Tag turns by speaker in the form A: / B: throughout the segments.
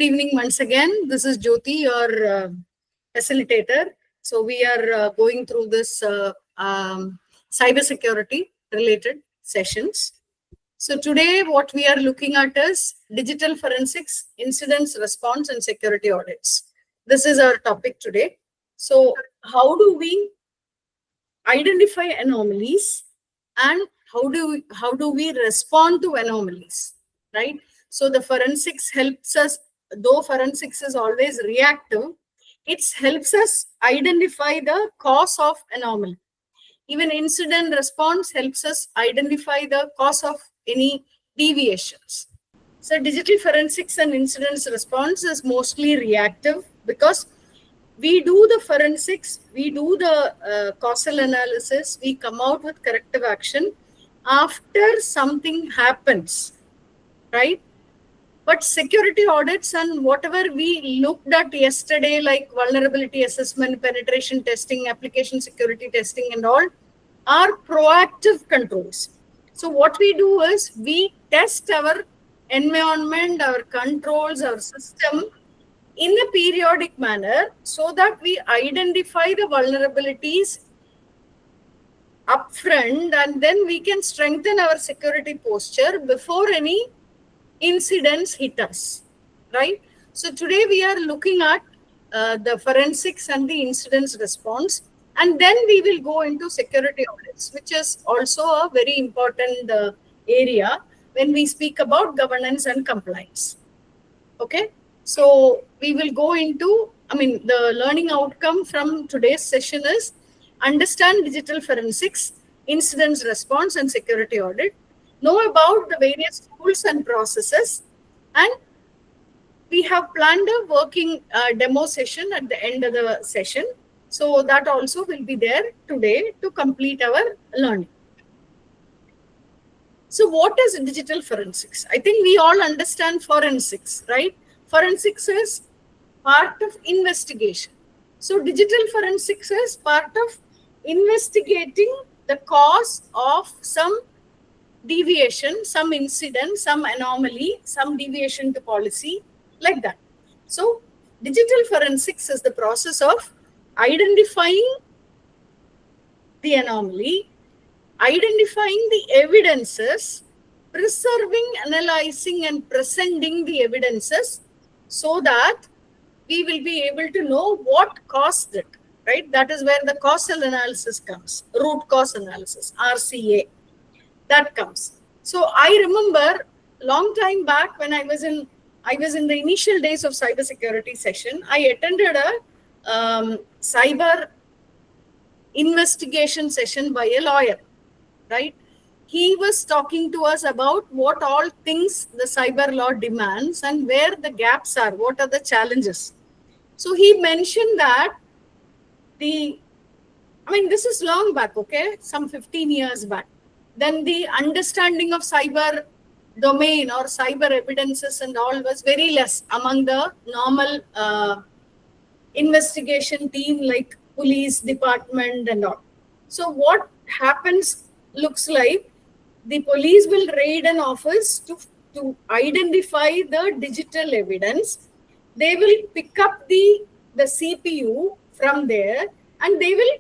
A: evening once again. This is Jyoti, your facilitator. So we are going through this cybersecurity related sessions. So today what we are looking at is digital forensics, incidents response and security audits. This is our topic today. So how do we identify anomalies and how do we respond to anomalies, right? So the forensics helps us, though forensics is always reactive, it helps us identify the cause of anomaly. Even incident response helps us identify the cause of any deviations. So digital forensics and incidents response is mostly reactive because we do the forensics, we do the causal analysis, we come out with corrective action after something happens, right? But security audits and whatever we looked at yesterday, like vulnerability assessment, penetration testing, application security testing and all, are proactive controls. So what we do is we test our environment, our controls, our system in a periodic manner so that we identify the vulnerabilities upfront and then we can strengthen our security posture before any incidents hit us, right? So today we are looking at the forensics and the incidents response, and then we will go into security audits, which is also a very important area when we speak about governance and compliance. Okay, so we will go into, the learning outcome from today's session is understand digital forensics, incidents response and security audit, know about the various tools and processes, and we have planned a working demo session at the end of the session. So that also will be there today to complete our learning. So what is digital forensics? I think we all understand forensics, right? Forensics is part of investigation. So digital forensics is part of investigating the cause of some deviation, some incident, some anomaly, some deviation to policy, like that. So digital forensics is the process of identifying the anomaly, identifying the evidences, preserving, analyzing and presenting the evidences so that we will be able to know what caused it, right? That is where the causal analysis comes, root cause analysis, RCA, that comes. So I remember long time back when I was in the initial days of cybersecurity session, I attended a cyber investigation session by a lawyer, right? He was talking to us about what all things the cyber law demands and where the gaps are, what are the challenges. So he mentioned that this is long back, okay, some 15 years back. Then the understanding of cyber domain or cyber evidences and all was very less among the normal investigation team like police department and all. So what happens looks like the police will raid an office to identify the digital evidence. They will pick up the CPU from there and they will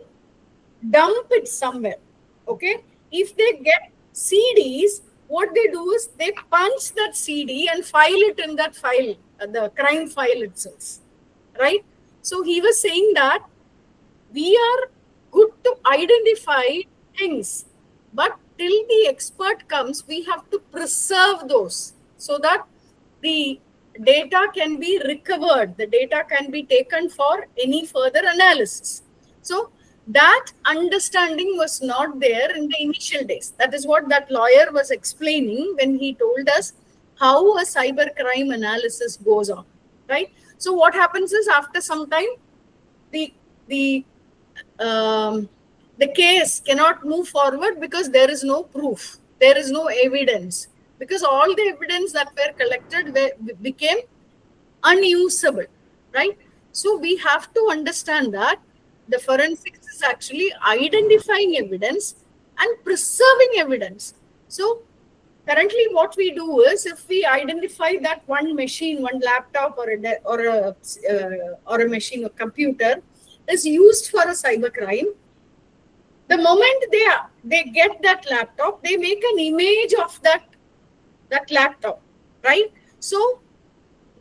A: dump it somewhere. Okay. If they get CDs, what they do is they punch that CD and file it in that file, the crime file itself. Right? So he was saying that we are good to identify things, but till the expert comes, we have to preserve those so that the data can be recovered, the data can be taken for any further analysis. So that understanding was not there in the initial days. That is what that lawyer was explaining when he told us how a cyber crime analysis goes on, right? So what happens is after some time, the case cannot move forward because there is no proof, there is no evidence, because all the evidence that were collected became unusable, right? So we have to understand that the forensics is actually identifying evidence and preserving evidence. So Currently, what we do is, if we identify that one machine, one laptop, or a machine or computer is used for a cybercrime, the moment they get that laptop, they make an image of that laptop, right? So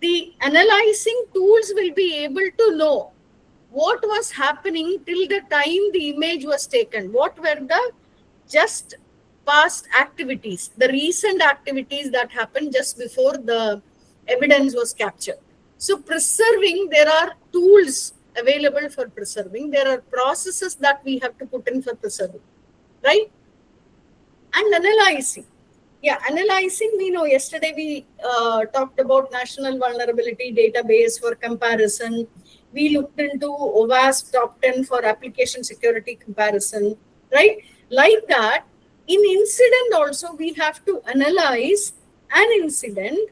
A: the analyzing tools will be able to know what was happening till the time the image was taken, what were the just past activities, the recent activities that happened just before the evidence was captured. So preserving, there are tools available for preserving. There are processes that we have to put in for preserving, right? And analyzing. Yeah, analyzing, we know yesterday we talked about National Vulnerability Database for comparison. We looked into OWASP Top 10 for application security comparison, right? Like that, in incident also, we have to analyze an incident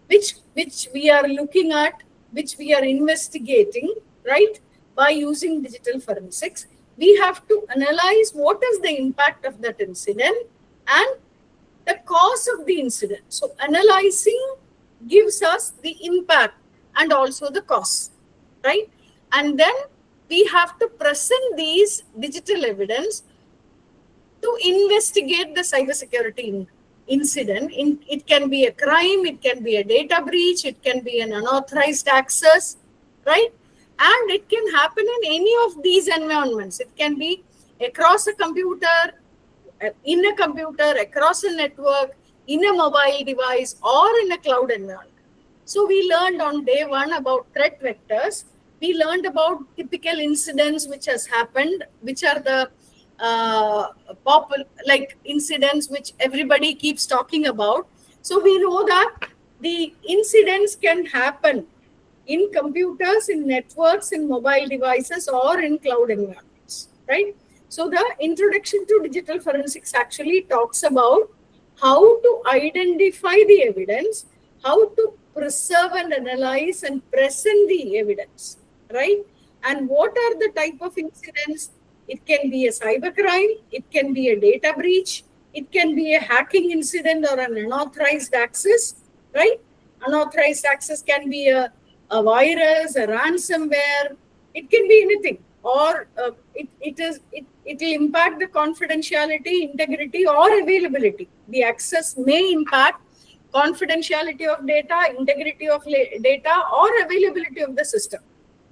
A: which we are looking at, which we are investigating, right? By using digital forensics, we have to analyze what is the impact of that incident and the cause of the incident. So analyzing gives us the impact and also the cause, right? And then we have to present these digital evidence to investigate the cybersecurity incident. It can be a crime, it can be a data breach, it can be an unauthorized access, right? And it can happen in any of these environments. It can be across a computer, in a computer, across a network, in a mobile device, or in a cloud environment. So we learned on day one about threat vectors. We learned about typical incidents which has happened, which are the like incidents which everybody keeps talking about. So we know that the incidents can happen in computers, in networks, in mobile devices, or in cloud environments, right? So the introduction to digital forensics actually talks about how to identify the evidence, how to preserve and analyze and present the evidence, right? And what are the type of incidents? It can be a cybercrime, it can be a data breach, it can be a hacking incident or an unauthorized access, right? Unauthorized access can be a virus, a ransomware, it can be anything, or it will impact the confidentiality, integrity, or availability. The access may impact confidentiality of data, integrity of data, or availability of the system.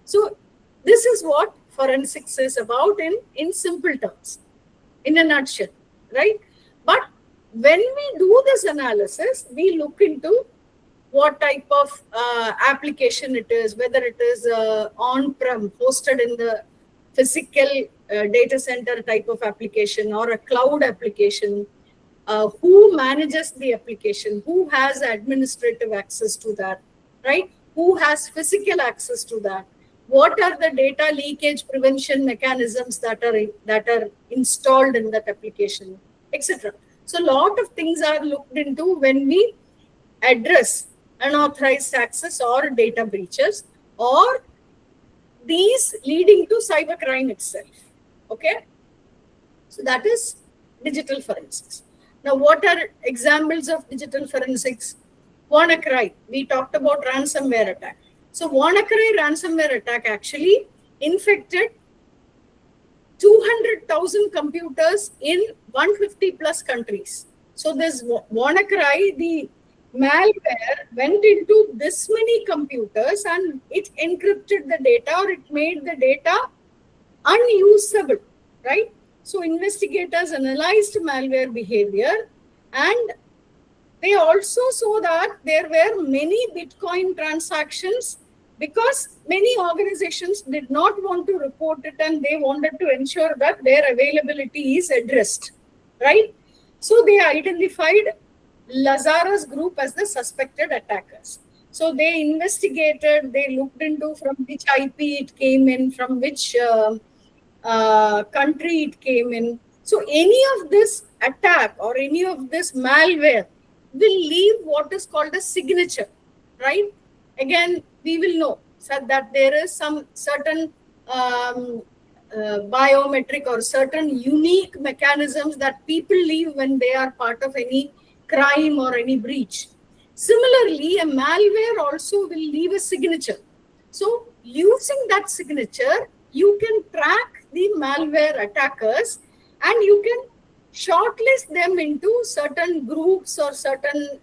A: So this is what forensics is about in simple terms, in a nutshell, right? But when we do this analysis, we look into what type of application it is, whether it is on-prem, hosted in the physical data center type of application or a cloud application, who manages the application, who has administrative access to that, right? Who has physical access to that? What are the data leakage prevention mechanisms that are installed in that application, etc. So a lot of things are looked into when we address unauthorized access or data breaches, or these leading to cybercrime itself. Okay, so that is digital forensics. Now, what are examples of digital forensics? WannaCry. We talked about ransomware attack. So WannaCry ransomware attack actually infected 200,000 computers in 150 plus countries. So this WannaCry, the malware went into this many computers and it encrypted the data, or it made the data unusable, right? So investigators analyzed malware behavior, and they also saw that there were many Bitcoin transactions, because many organizations did not want to report it and they wanted to ensure that their availability is addressed, right? So they identified Lazarus Group as the suspected attackers. So they investigated, they looked into from which IP it came in, from which country it came in. So any of this attack or any of this malware will leave what is called a signature, right? Again, we will know that there is some certain biometric or certain unique mechanisms that people leave when they are part of any crime or any breach. Similarly, a malware also will leave a signature. So using that signature, you can track the malware attackers and you can shortlist them into certain groups or certain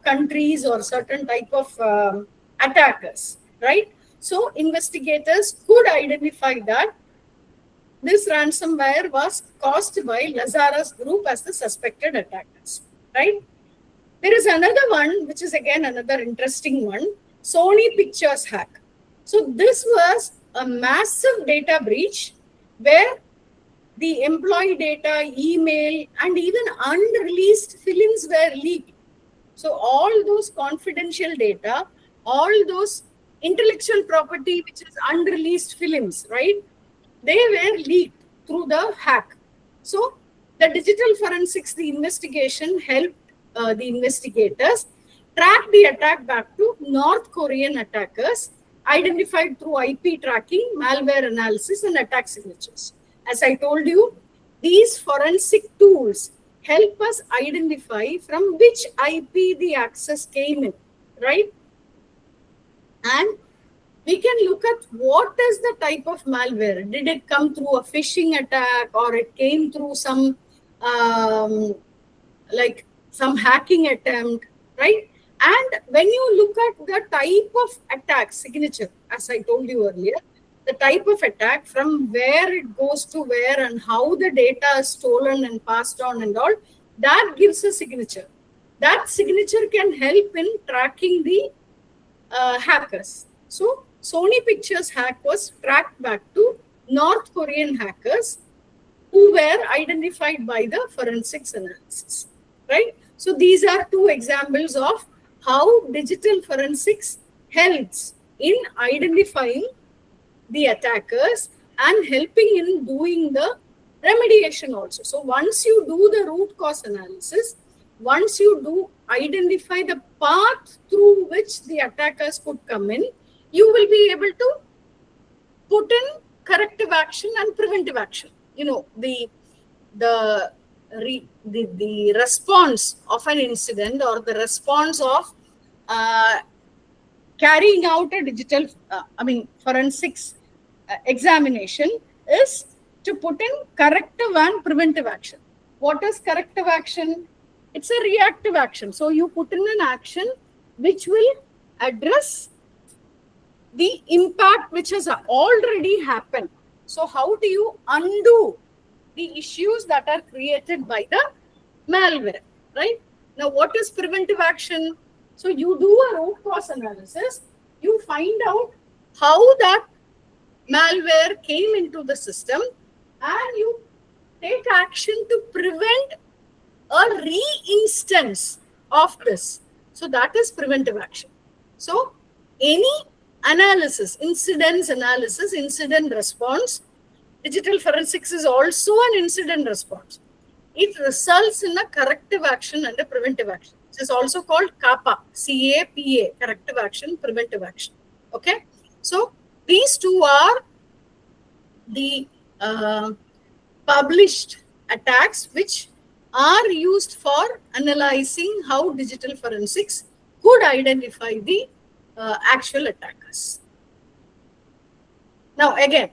A: countries or certain type of attackers, right? So investigators could identify that this ransomware was caused by Lazarus Group as the suspected attackers, right? There is another one, which is again another interesting one, Sony Pictures hack. So this was a massive data breach where the employee data, email, and even unreleased films were leaked. So all those confidential data, all those intellectual property, which is unreleased films, right? They were leaked through the hack. So the digital forensics, the investigation helped the investigators track the attack back to North Korean attackers, identified through IP tracking, malware analysis, and attack signatures. As I told you, these forensic tools help us identify from which IP the access came in, right? And we can look at what is the type of malware. Did it come through a phishing attack or it came through some like some hacking attempt, right? And when you look at the type of attack signature, as I told you earlier, the type of attack, from where it goes to where and how the data is stolen and passed on and all, that gives a signature. That signature can help in tracking the hackers. So Sony Pictures hack was tracked back to North Korean hackers who were identified by the forensics analysis, right? So these are two examples of how digital forensics helps in identifying the attackers and helping in doing the remediation also. So once you do the root cause analysis, once you do identify the path through which the attackers could come in, you will be able to put in corrective action and preventive action. You know, the response of an incident or the response of carrying out a digital, forensics examination is to put in corrective and preventive action. What is corrective action? It's a reactive action. So you put in an action which will address the impact which has already happened. So how do you undo the issues that are created by the malware, right? Now, what is preventive action? So you do a root cause analysis, you find out how that malware came into the system, and you take action to prevent a re-instance of this. So that is preventive action. So any analysis, incident response, digital forensics is also an incident response. It results in a corrective action and a preventive action. It is also called CAPA, C-A-P-A, corrective action, preventive action. Okay. So these two are the published attacks which are used for analyzing how digital forensics could identify the actual attackers. Now again,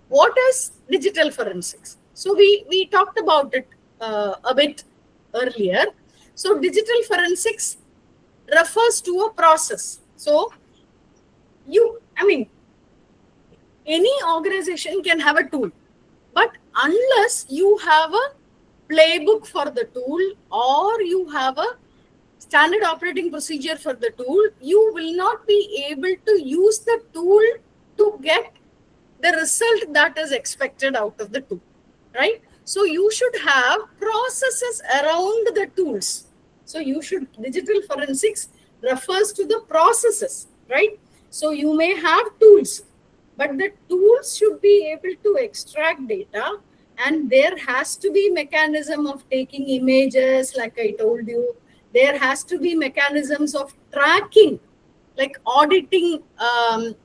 A: what is digital forensics? So we talked about it a bit earlier. So digital forensics refers to a process. So any organization can have a tool, but unless you have a playbook for the tool or you have a standard operating procedure for the tool, you will not be able to use the tool to get the result that is expected out of the tool, right? So you should have processes around the tools. So digital forensics refers to the processes, right? So you may have tools, but the tools should be able to extract data, and there has to be mechanism of taking images, like I told you. There has to be mechanisms of tracking, like auditing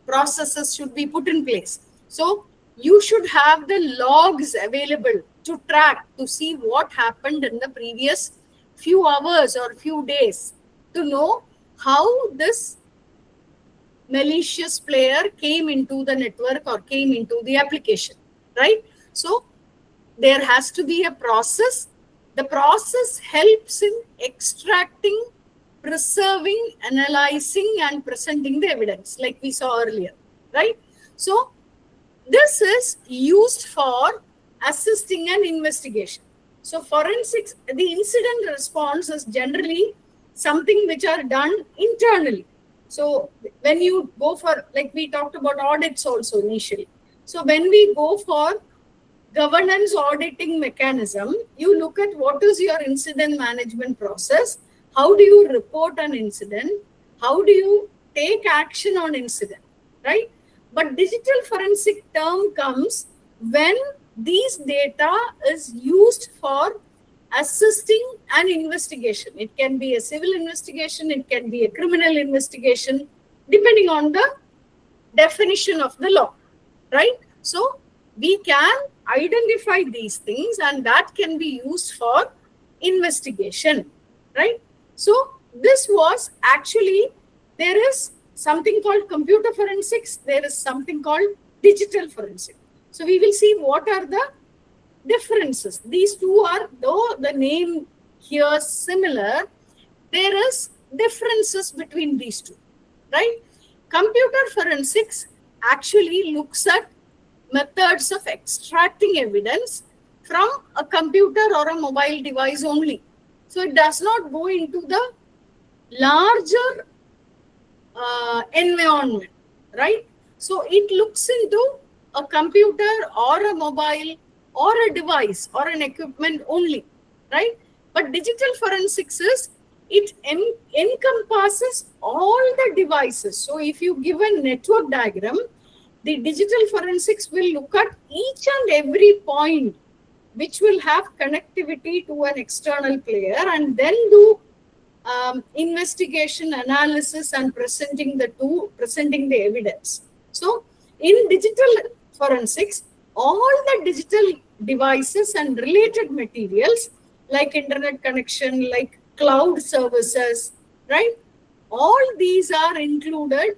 A: processes should be put in place. So you should have the logs available to track, to see what happened in the previous few hours or few days to know how this malicious player came into the network or came into the application, right? So there has to be a process. The process helps in extracting, preserving, analyzing, and presenting the evidence, like we saw earlier, right? So this is used for assisting an investigation. So forensics, the incident response is generally something which are done internally. So when you go for, like we talked about audits also initially. So when we go for governance auditing mechanism, you look at what is your incident management process, how do you report an incident, how do you take action on incident, right? But digital forensic term comes when these data is used for assisting an investigation. It can be a civil investigation, it can be a criminal investigation, depending on the definition of the law, right? So we can identify these things and that can be used for investigation, right? So this was actually, there is something called computer forensics, there is something called digital forensic. So we will see what are the differences. These two are, though the name here similar, there is differences between these two, right? Computer forensics actually looks at methods of extracting evidence from a computer or a mobile device only. So it does not go into the larger environment, right? So it looks into a computer or a mobile or a device or an equipment only, right? But digital forensics is, it encompasses all the devices. So if you give a network diagram, the digital forensics will look at each and every point which will have connectivity to an external player and then do investigation, analysis, and presenting the evidence. So in digital forensics, all the digital devices and related materials like internet connection, like cloud services, right? All these are included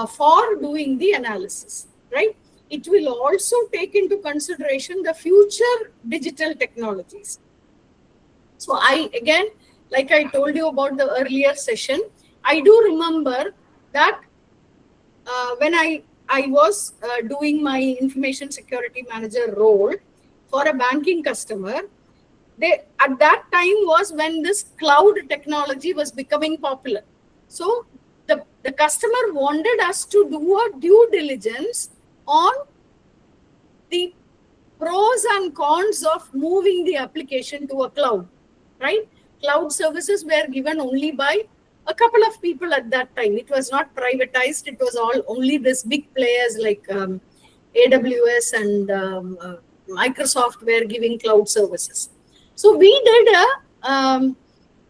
A: for doing the analysis, right? It will also take into consideration the future digital technologies. So again, like I told you about the earlier session, I do remember that when I was doing my information security manager role for a banking customer, at that time was when this cloud technology was becoming popular. So the customer wanted us to do a due diligence on the pros and cons of moving the application to a cloud, right? Cloud services were given only by a couple of people at that time. It was not privatized. It was all only this big players like AWS and Microsoft were giving cloud services. So we did a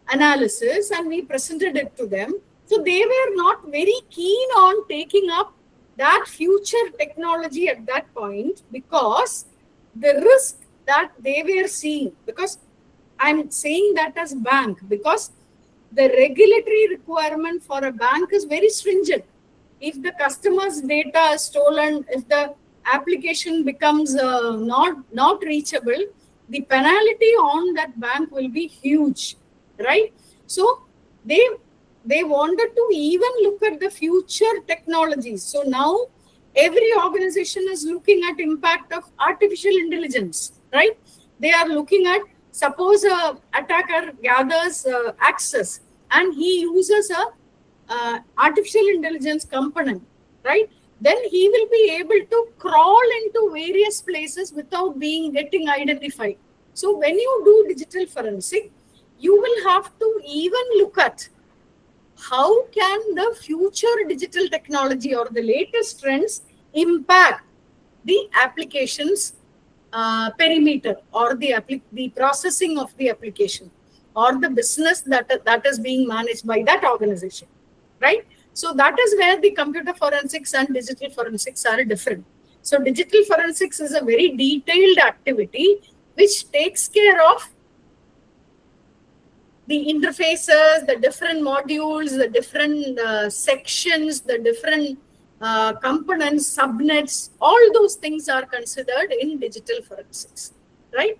A: analysis and we presented it to them. So they were not very keen on taking up that future technology at that point because the risk that they were seeing, because I'm saying that as bank, because the regulatory requirement for a bank is very stringent. If the customer's data is stolen, if the application becomes not reachable, the penalty on that bank will be huge, right? So they wanted to even look at the future technologies. So now every organization is looking at impact of artificial intelligence, right? They are looking at, suppose a attacker gathers access and he uses a artificial intelligence component, right? Then he will be able to crawl into various places without getting identified. So when you do digital forensic, you will have to even look at how can the future digital technology or the latest trends impact the application's perimeter or the processing of the application or the business that is being managed by that organization, right? So that is where the computer forensics and digital forensics are different. So digital forensics is a very detailed activity which takes care of the interfaces, the different modules, the different sections, the different components, subnets, all those things are considered in digital forensics, right?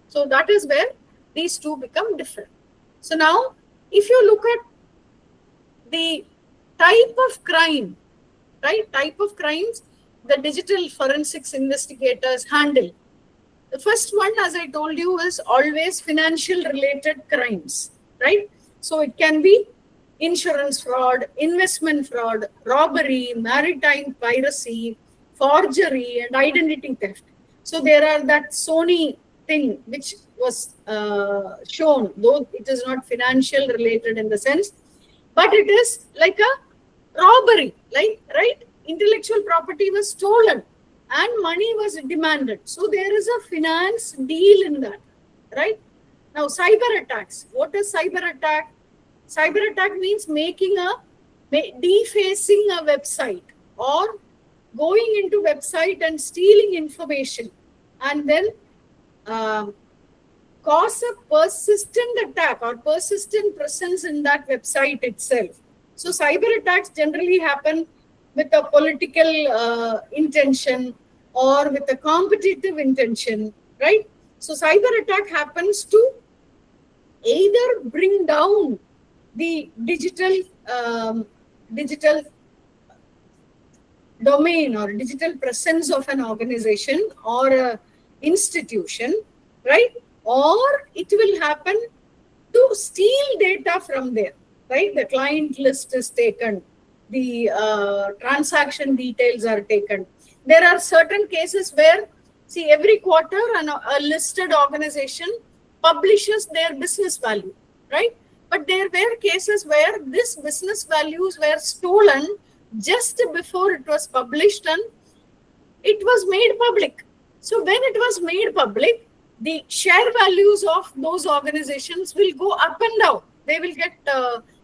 A: So that is where these two become different. So now, if you look at the type of crime, right? Type of crimes the digital forensics investigators handle. The first one, as I told you, is always financial related crimes, right? So it can be insurance fraud, investment fraud, robbery, maritime piracy, forgery, and identity theft. So there are that Sony thing which was shown, though it is not financial related in the sense, but it is like a robbery, like, right? Intellectual property was stolen and money was demanded. So there is a finance deal in that, right? Now, cyber attacks. What is cyber attack? Cyber attack means defacing a website or going into website and stealing information and then cause a persistent attack or persistent presence in that website itself. So cyber attacks generally happen with a political intention or with a competitive intention, right? So cyber attack happens to either bring down the digital domain or digital presence of an organization or a institution, right? Or it will happen to steal data from there, right? The client list is taken, the transaction details are taken. There are certain cases where, see, every quarter a listed organization publishes their business value, right? But there were cases where this business values were stolen just before it was published and it was made public. So when it was made public, the share values of those organizations will go up and down. They will get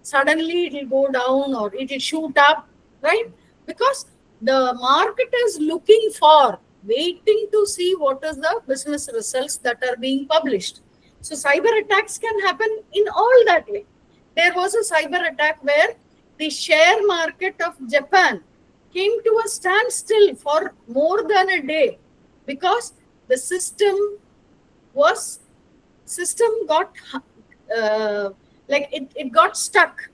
A: suddenly it will go down or it will shoot up, right? Because the market is looking for, waiting to see what is the business results that are being published. So cyber attacks can happen in all that way. There was a cyber attack where the share market of Japan came to a standstill for more than a day because the system got it got stuck,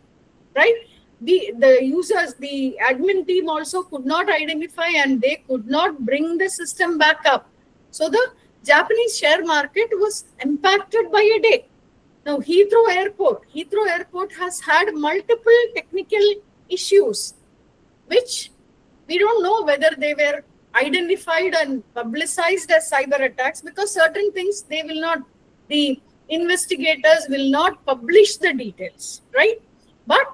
A: right? The users, the admin team also could not identify and they could not bring the system back up. So the Japanese share market was impacted by a day. Now Heathrow Airport has had multiple technical issues, which we don't know whether they were identified and publicized as cyber attacks, because certain things the investigators will not publish the details, right? But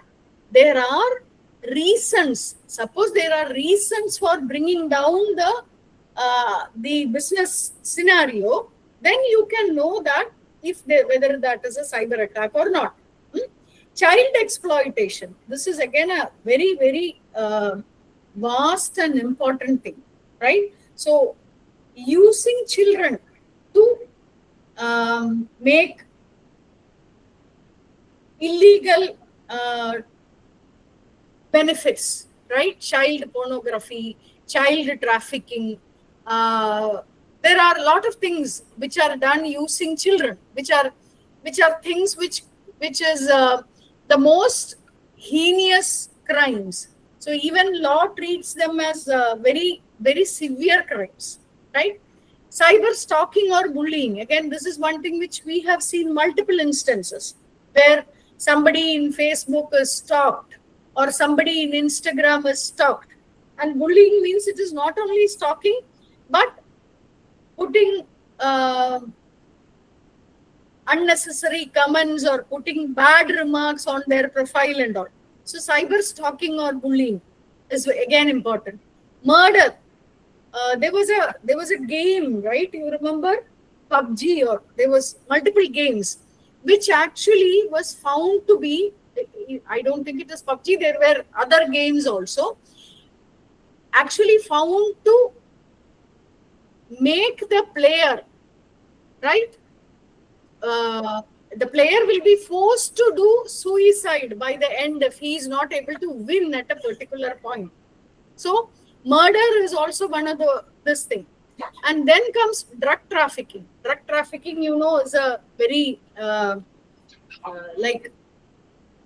A: there are reasons. Suppose there are reasons for bringing down the business scenario, then you can know that whether that is a cyber attack or not. Child exploitation. This is again a very, very vast and important thing, right? So using children to make illegal benefits, right? Child pornography, child trafficking. There are a lot of things which are done using children, which are things which is the most heinous crimes. So even law treats them as very, very severe crimes, right? Cyber stalking or bullying. Again, this is one thing which we have seen multiple instances where somebody in Facebook is stalked or somebody in Instagram is stalked. And bullying means it is not only stalking, but putting unnecessary comments or putting bad remarks on their profile and all. So cyber stalking or bullying is again important. Murder. There was a game, right? You remember PUBG, or there was multiple games which actually was found to be, I don't think it is PUBG, there were other games also, actually found to make the player, right, the player will be forced to do suicide by the end if he is not able to win at a particular point. So murder is also one of this thing. And then comes drug trafficking. Drug trafficking, is a very like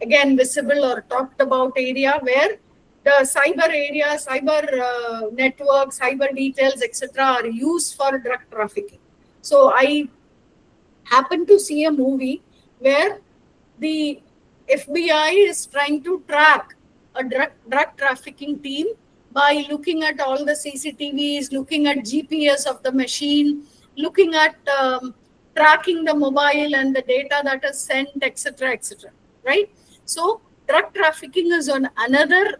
A: again visible or talked about area where the cyber area, cyber network, cyber details, etc. are used for drug trafficking. So I happened to see a movie where the FBI is trying to track a drug trafficking team by looking at all the CCTVs, looking at GPS of the machine, looking at tracking the mobile and the data that is sent, etc., etc. Right? So drug trafficking is on another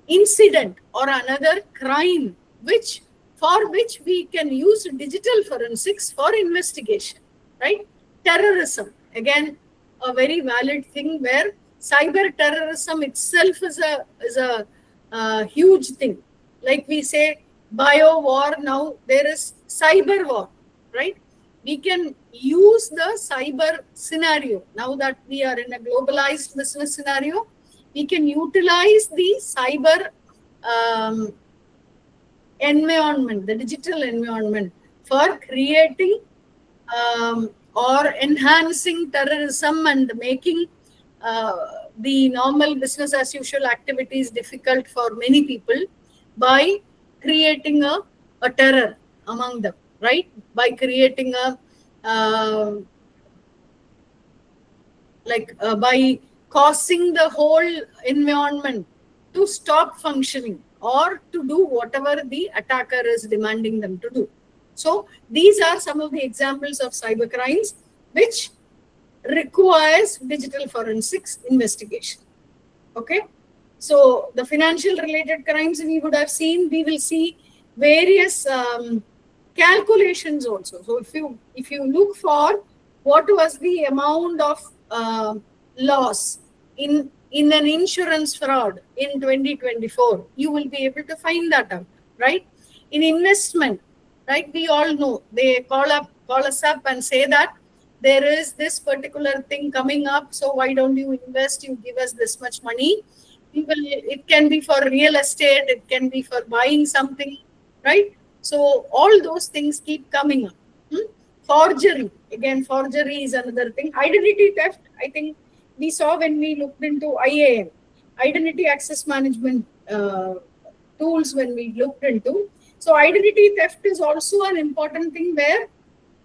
A: incident or another crime for which we can use digital forensics for investigation, right? Terrorism, again, a very valid thing where cyber terrorism itself is a huge thing. Like we say, bio war, now there is cyber war, right? We can use the cyber scenario. Now that we are in a globalized business scenario, we can utilize the cyber environment, the digital environment, for creating or enhancing terrorism and making the normal business as usual activities difficult for many people by creating a terror among them, right? By creating by causing the whole environment to stop functioning or to do whatever the attacker is demanding them to do. So these are some of the examples of cyber crimes which requires digital forensics investigation. Okay. So the financial related crimes we would have seen, we will see various calculations also. So if you look for what was the amount of loss in an insurance fraud in 2024, you will be able to find that out, right? In investment, right? We all know they call us up and say that there is this particular thing coming up, so why don't you invest? You give us this much money. It can be for real estate, it can be for buying something, right? So all those things keep coming up. Forgery, again, forgery is another thing. Identity theft, I think we saw when we looked into IAM, identity access management tools, when we looked into. So identity theft is also an important thing where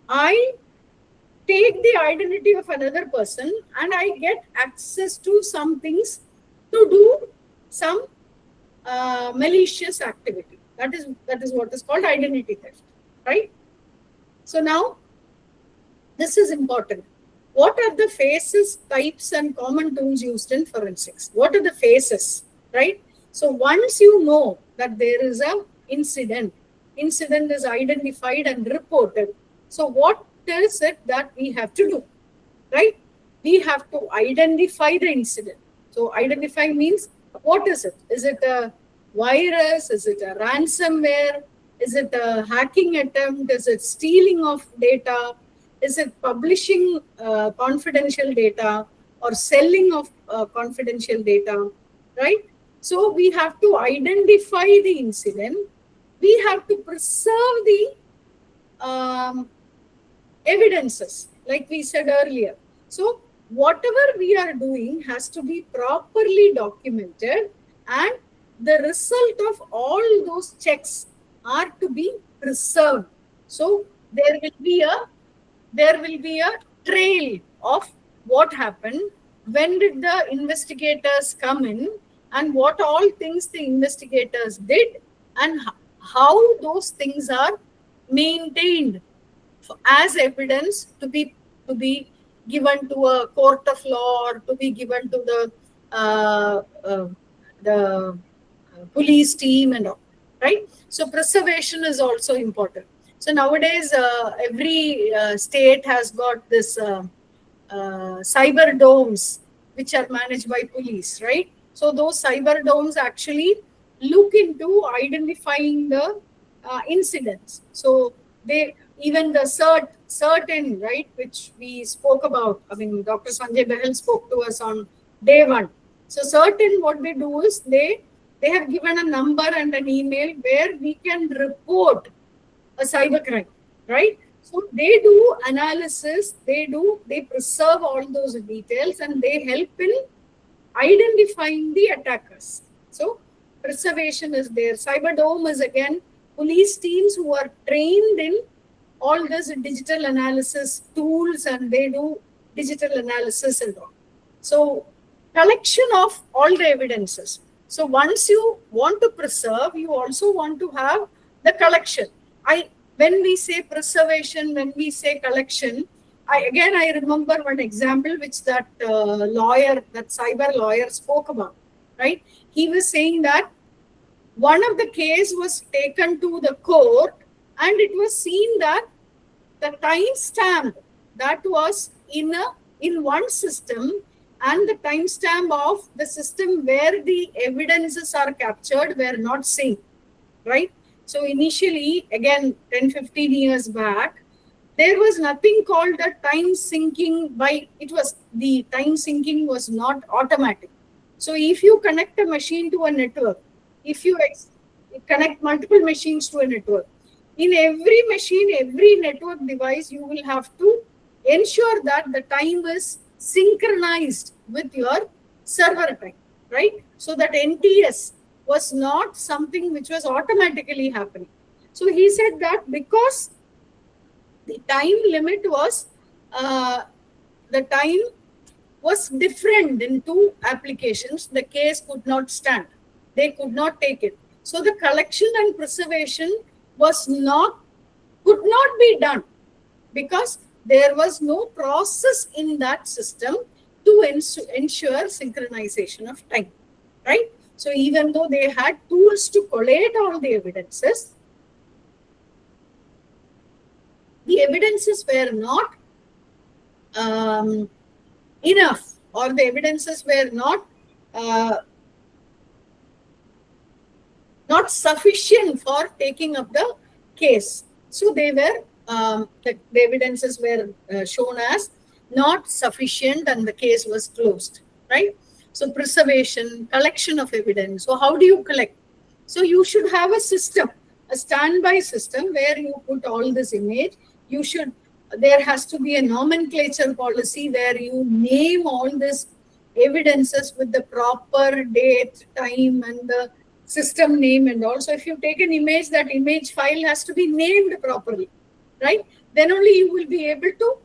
A: I take the identity of another person and I get access to some things to do some malicious activity. That is what is called identity theft, right? So now, this is important. What are the phases, types, and common tools used in forensics? What are the phases, right? So once you know that there is an incident is identified and reported. So what is it that we have to do, right? We have to identify the incident. So identify means, what is it? Is it a virus? Is it a ransomware? Is it a hacking attempt? Is it stealing of data? Is it publishing confidential data or selling of confidential data, right? So we have to identify the incident. We have to preserve the evidences, like we said earlier. So whatever we are doing has to be properly documented, and the result of all those checks are to be preserved. So there will be a trail of what happened, when did the investigators come in, and what all things the investigators did, and how those things are maintained as evidence to be given to a court of law, or to be given to the police team and all, right? So preservation is also important. So nowadays, every state has got this cyber domes, which are managed by police, right? So those cyber domes actually look into identifying the incidents. So They even the certain right, which we spoke about. I mean, Dr. Sanjay Behel spoke to us on day one. So certain, what they do is they have given a number and an email where we can report a cybercrime, right? So they do analysis, they preserve all those details, and they help in identifying the attackers. So preservation is there. Cyberdome is again police teams who are trained in all this digital analysis tools, and they do digital analysis and all. So collection of all the evidences. So once you want to preserve, you also want to have the collection. When we say preservation, when we say collection, I remember one example which that cyber lawyer spoke about, right? He was saying that one of the case was taken to the court, and it was seen that the timestamp that was in one system and the timestamp of the system where the evidences are captured were not same, right? So initially, again, 10-15 years back, there was nothing called a time syncing the time syncing was not automatic. So if you connect a machine to a network, if you connect multiple machines to a network, in every machine, every network device, you will have to ensure that the time is synchronized with your server time, right? So that NTS was not something which was automatically happening. So he said that because the time limit was different in two applications, the case could not stand. They could not take it. So the collection and preservation could not be done because there was no process in that system to ensure synchronization of time, right? So even though they had tools to collate all the evidences were not enough, or the evidences were not sufficient for taking up the case. So they were the evidences were shown as not sufficient, and the case was closed, right? So preservation, collection of evidence. So how do you collect? So you should have a system, a standby system where you put all this image. There has to be a nomenclature policy where you name all these evidences with the proper date, time, and the system name. And also, if you take an image, that image file has to be named properly, right? Then only you will be able to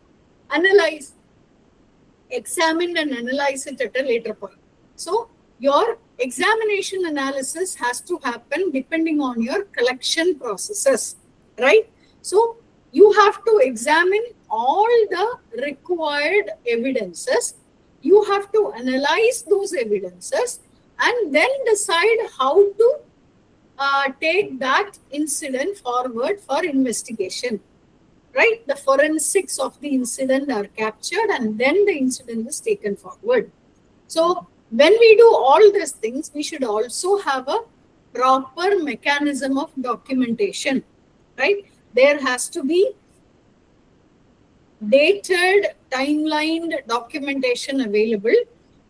A: examine and analyze it at a later point. So your examination analysis has to happen depending on your collection processes, right? So you have to examine all the required evidences. You have to analyze those evidences and then decide how to take that incident forward for investigation, right? The forensics of the incident are captured and then the incident is taken forward. So when we do all these things, we should also have a proper mechanism of documentation, right? There has to be dated, timelined documentation available,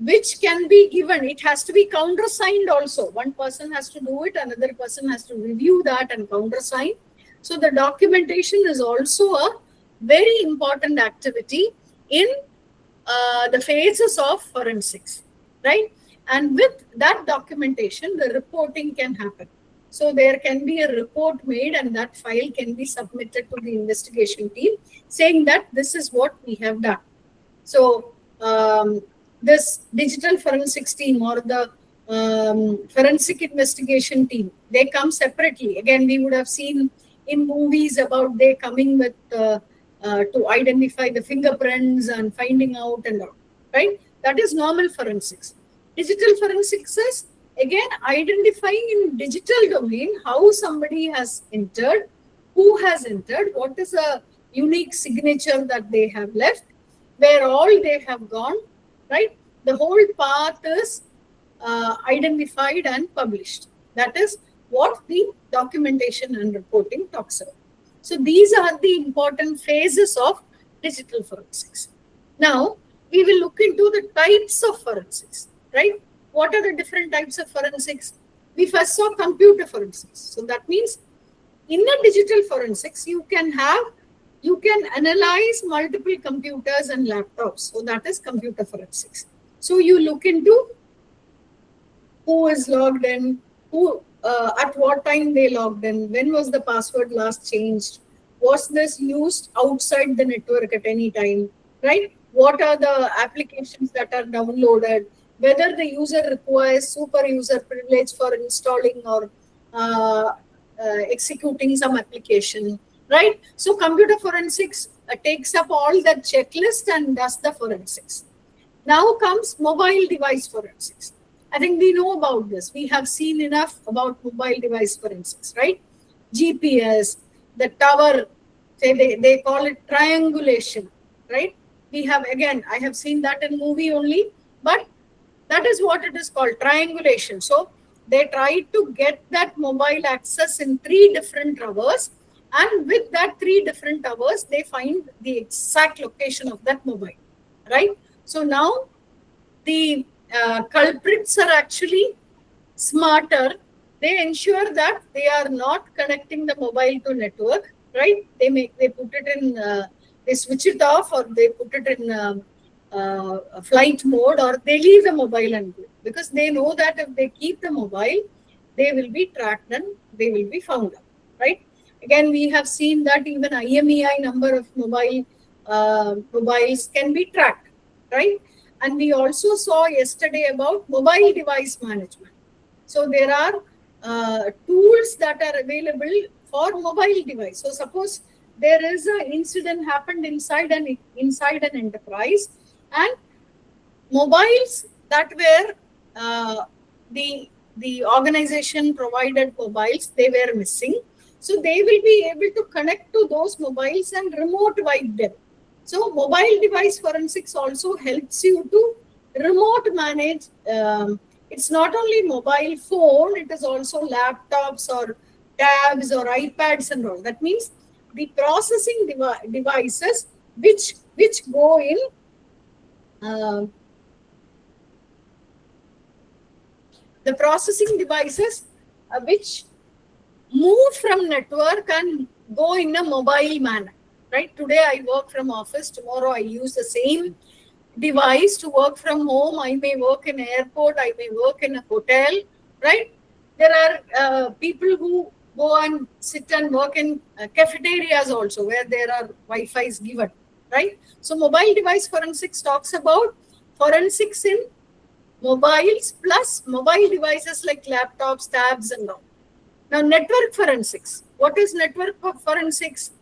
A: which can be given. It has to be countersigned also. One person has to do it, another person has to review that and countersign. So the documentation is also a very important activity in the phases of forensics, right? And with that documentation, the reporting can happen. So there can be a report made and that file can be submitted to the investigation team saying that this is what we have done. So this digital forensics team or the forensic investigation team, they come separately. Again, we would have seen in movies about they coming with to identify the fingerprints and finding out and all, right? That is normal forensics. Digital forensics is again identifying in digital domain how somebody has entered, who has entered, what is a unique signature that they have left, where all they have gone, right? The whole path is identified and published. That is what the documentation and reporting talks about. So these are the important phases of digital forensics. Now, we will look into the types of forensics, right? What are the different types of forensics? We first saw computer forensics. So that means in a digital forensics, you can analyze multiple computers and laptops. So that is computer forensics. So you look into who is logged in, who at what time they logged in, when was the password last changed, was this used outside the network at any time, right? What are the applications that are downloaded, whether the user requires super user privilege for installing or executing some application, right? So computer forensics takes up all that checklist and does the forensics. Now comes mobile device forensics. I think we know about this. We have seen enough about mobile device forensics, right? GPS, the tower, they call it triangulation, right? We have, again, I have seen that in movie only, but that is what it is called, triangulation. So they try to get that mobile access in 3 different towers, and with that 3 different towers, they find the exact location of that mobile, right? So now the culprits are actually smarter. They ensure that they are not connecting the mobile to network, right? They put it in, they switch it off, or they put it in flight mode, or they leave the mobile and go, because they know that if they keep the mobile, they will be tracked and they will be found out, right? Again, we have seen that even IMEI number of mobiles can be tracked, right? And we also saw yesterday about mobile device management. So there are tools that are available for mobile device. So suppose there is an incident happened inside an enterprise, and mobiles that were the organization provided mobiles, they were missing. So they will be able to connect to those mobiles and remote wipe them. So mobile device forensics also helps you to remote manage. It's not only mobile phone, it is also laptops or tabs or iPads and all. That means the processing devices which go in the processing devices which move from network and go in a mobile manner, right? Today I work from office, tomorrow I use the same device to work from home. I may work in an airport, I may work in a hotel, right? There are people who go and sit and work in cafeterias also, where there are Wi-Fi is given, right? So mobile device forensics talks about forensics in mobiles plus mobile devices like laptops, tabs and all. Now network forensics. What is network forensics?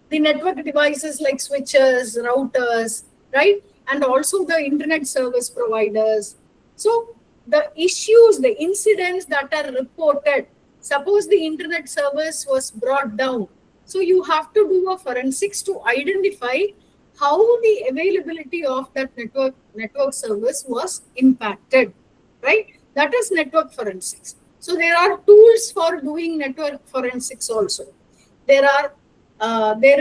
A: The network devices like switches, routers, right? And also the internet service providers. So the issues, the incidents that are reported, suppose the internet service was brought down. So you have to do a forensics to identify how the availability of that network service was impacted, right? That is network forensics. So there are tools for doing network forensics also. There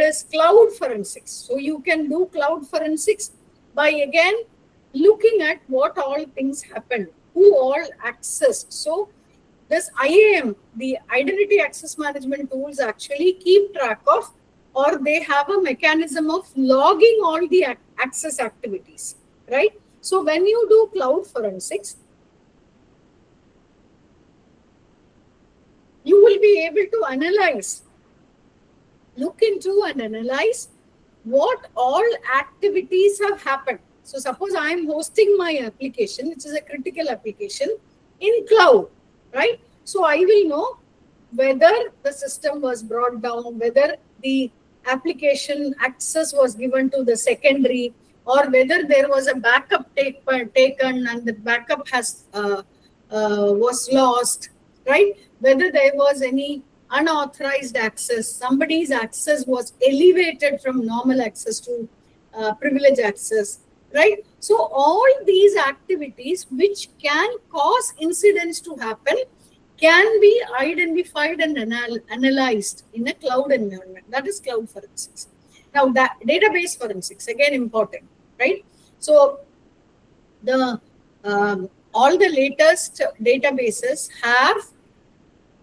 A: is cloud forensics. So you can do cloud forensics by again looking at what all things happened, who all accessed. So this IAM, the identity access management tools, actually keep track of, or they have a mechanism of logging all the access activities, right? So when you do cloud forensics, you will be able to analyze, look into and analyze what all activities have happened. So suppose I am hosting my application, which is a critical application, in cloud, right? So I will know whether the system was brought down, whether the application access was given to the secondary, or whether there was a backup taken and the backup was lost, right? Whether there was any unauthorized access, somebody's access was elevated from normal access to privilege access, right? So all these activities which can cause incidents to happen can be identified and analyzed in a cloud environment. That is cloud forensics. Now, that database forensics, again important, right? So the all the latest databases have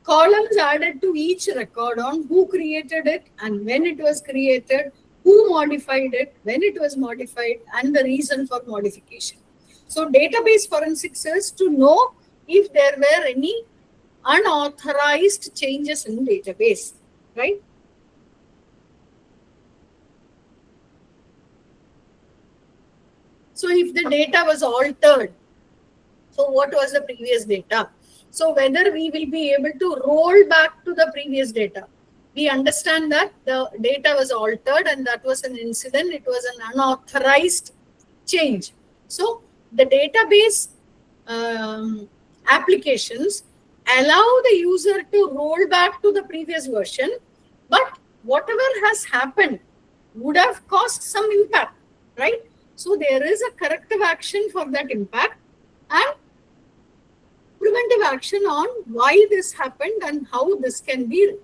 A: columns added to each record on who created it and when it was created, who modified it, when it was modified, and the reason for modification. So database forensics is to know if there were any unauthorized changes in database, right? So if the data was altered, so what was the previous data? So whether we will be able to roll back to the previous data. We understand that the data was altered and that was an incident. It was an unauthorized change. So the database applications allow the user to roll back to the previous version, but whatever has happened would have caused some impact, right? So there is a corrective action for that impact and preventive action on why this happened and how this can be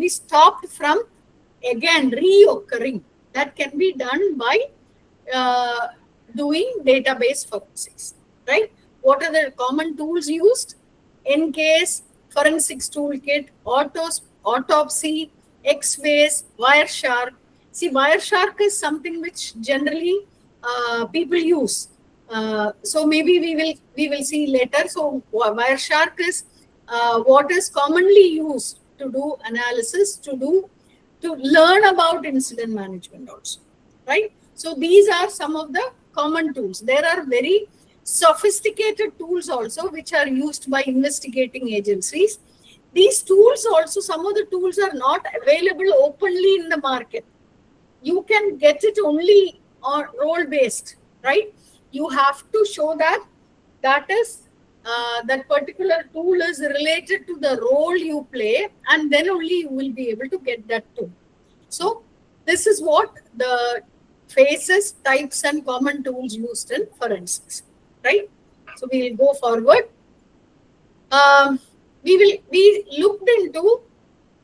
A: stopped from again reoccurring. That can be done by doing database forensics, right? What are the common tools used? EnCase, Forensics Toolkit, Autopsy, Xbase, Wireshark. See, Wireshark is something which generally people use. So maybe we will see later. So Wireshark is what is commonly used to do analysis, to learn about incident management also, right? So these are some of the common tools. There are very sophisticated tools also which are used by investigating agencies. These tools also, some of the tools are not available openly in the market. You can get it only on role based, right? You have to show that that particular tool is related to the role you play, and then only you will be able to get that tool. So this is what the phases, types, and common tools used in forensics, right? So we will go forward. We looked into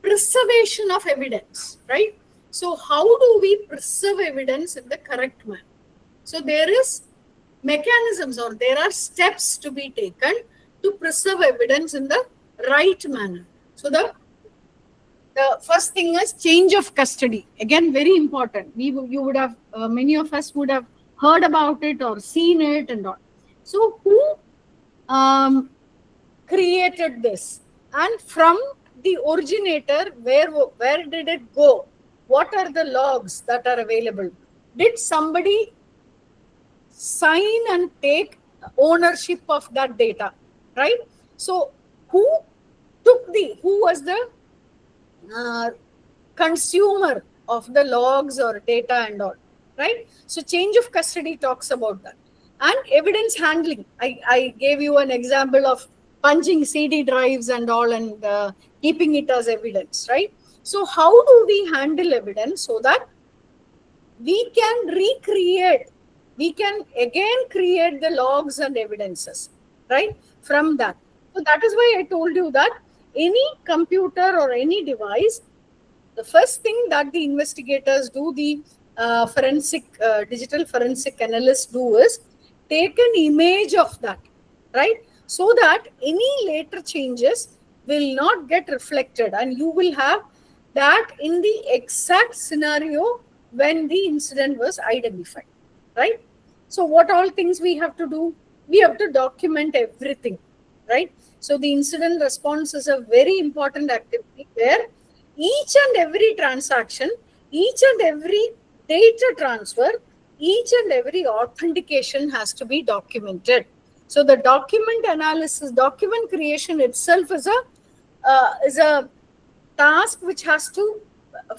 A: preservation of evidence, right? So how do we preserve evidence in the correct manner? So there is mechanisms or there are steps to be taken to preserve evidence in the right manner. So the first thing is change of custody. Again, very important. You would have, many of us would have heard about it or seen it and all. So who created this? And from the originator, where did it go? What are the logs that are available? Did somebody sign and take ownership of that data, right? So who was the consumer of the logs or data and all, right? So change of custody talks about that. And evidence handling. I gave you an example of punching CD drives and all and keeping it as evidence, right? So how do we handle evidence so that we can recreate, we can again create the logs and evidences, right? From that. So that is why I told you that any computer or any device, the first thing that the investigators do, the digital forensic analysts do is take an image of that, right? So that any later changes will not get reflected and you will have that in the exact scenario when the incident was identified, right? So what all things we have to do? We have to document everything, right? So the incident response is a very important activity where each and every transaction, each and every data transfer, each and every authentication has to be documented. So the document analysis, document creation itself is a task which has to,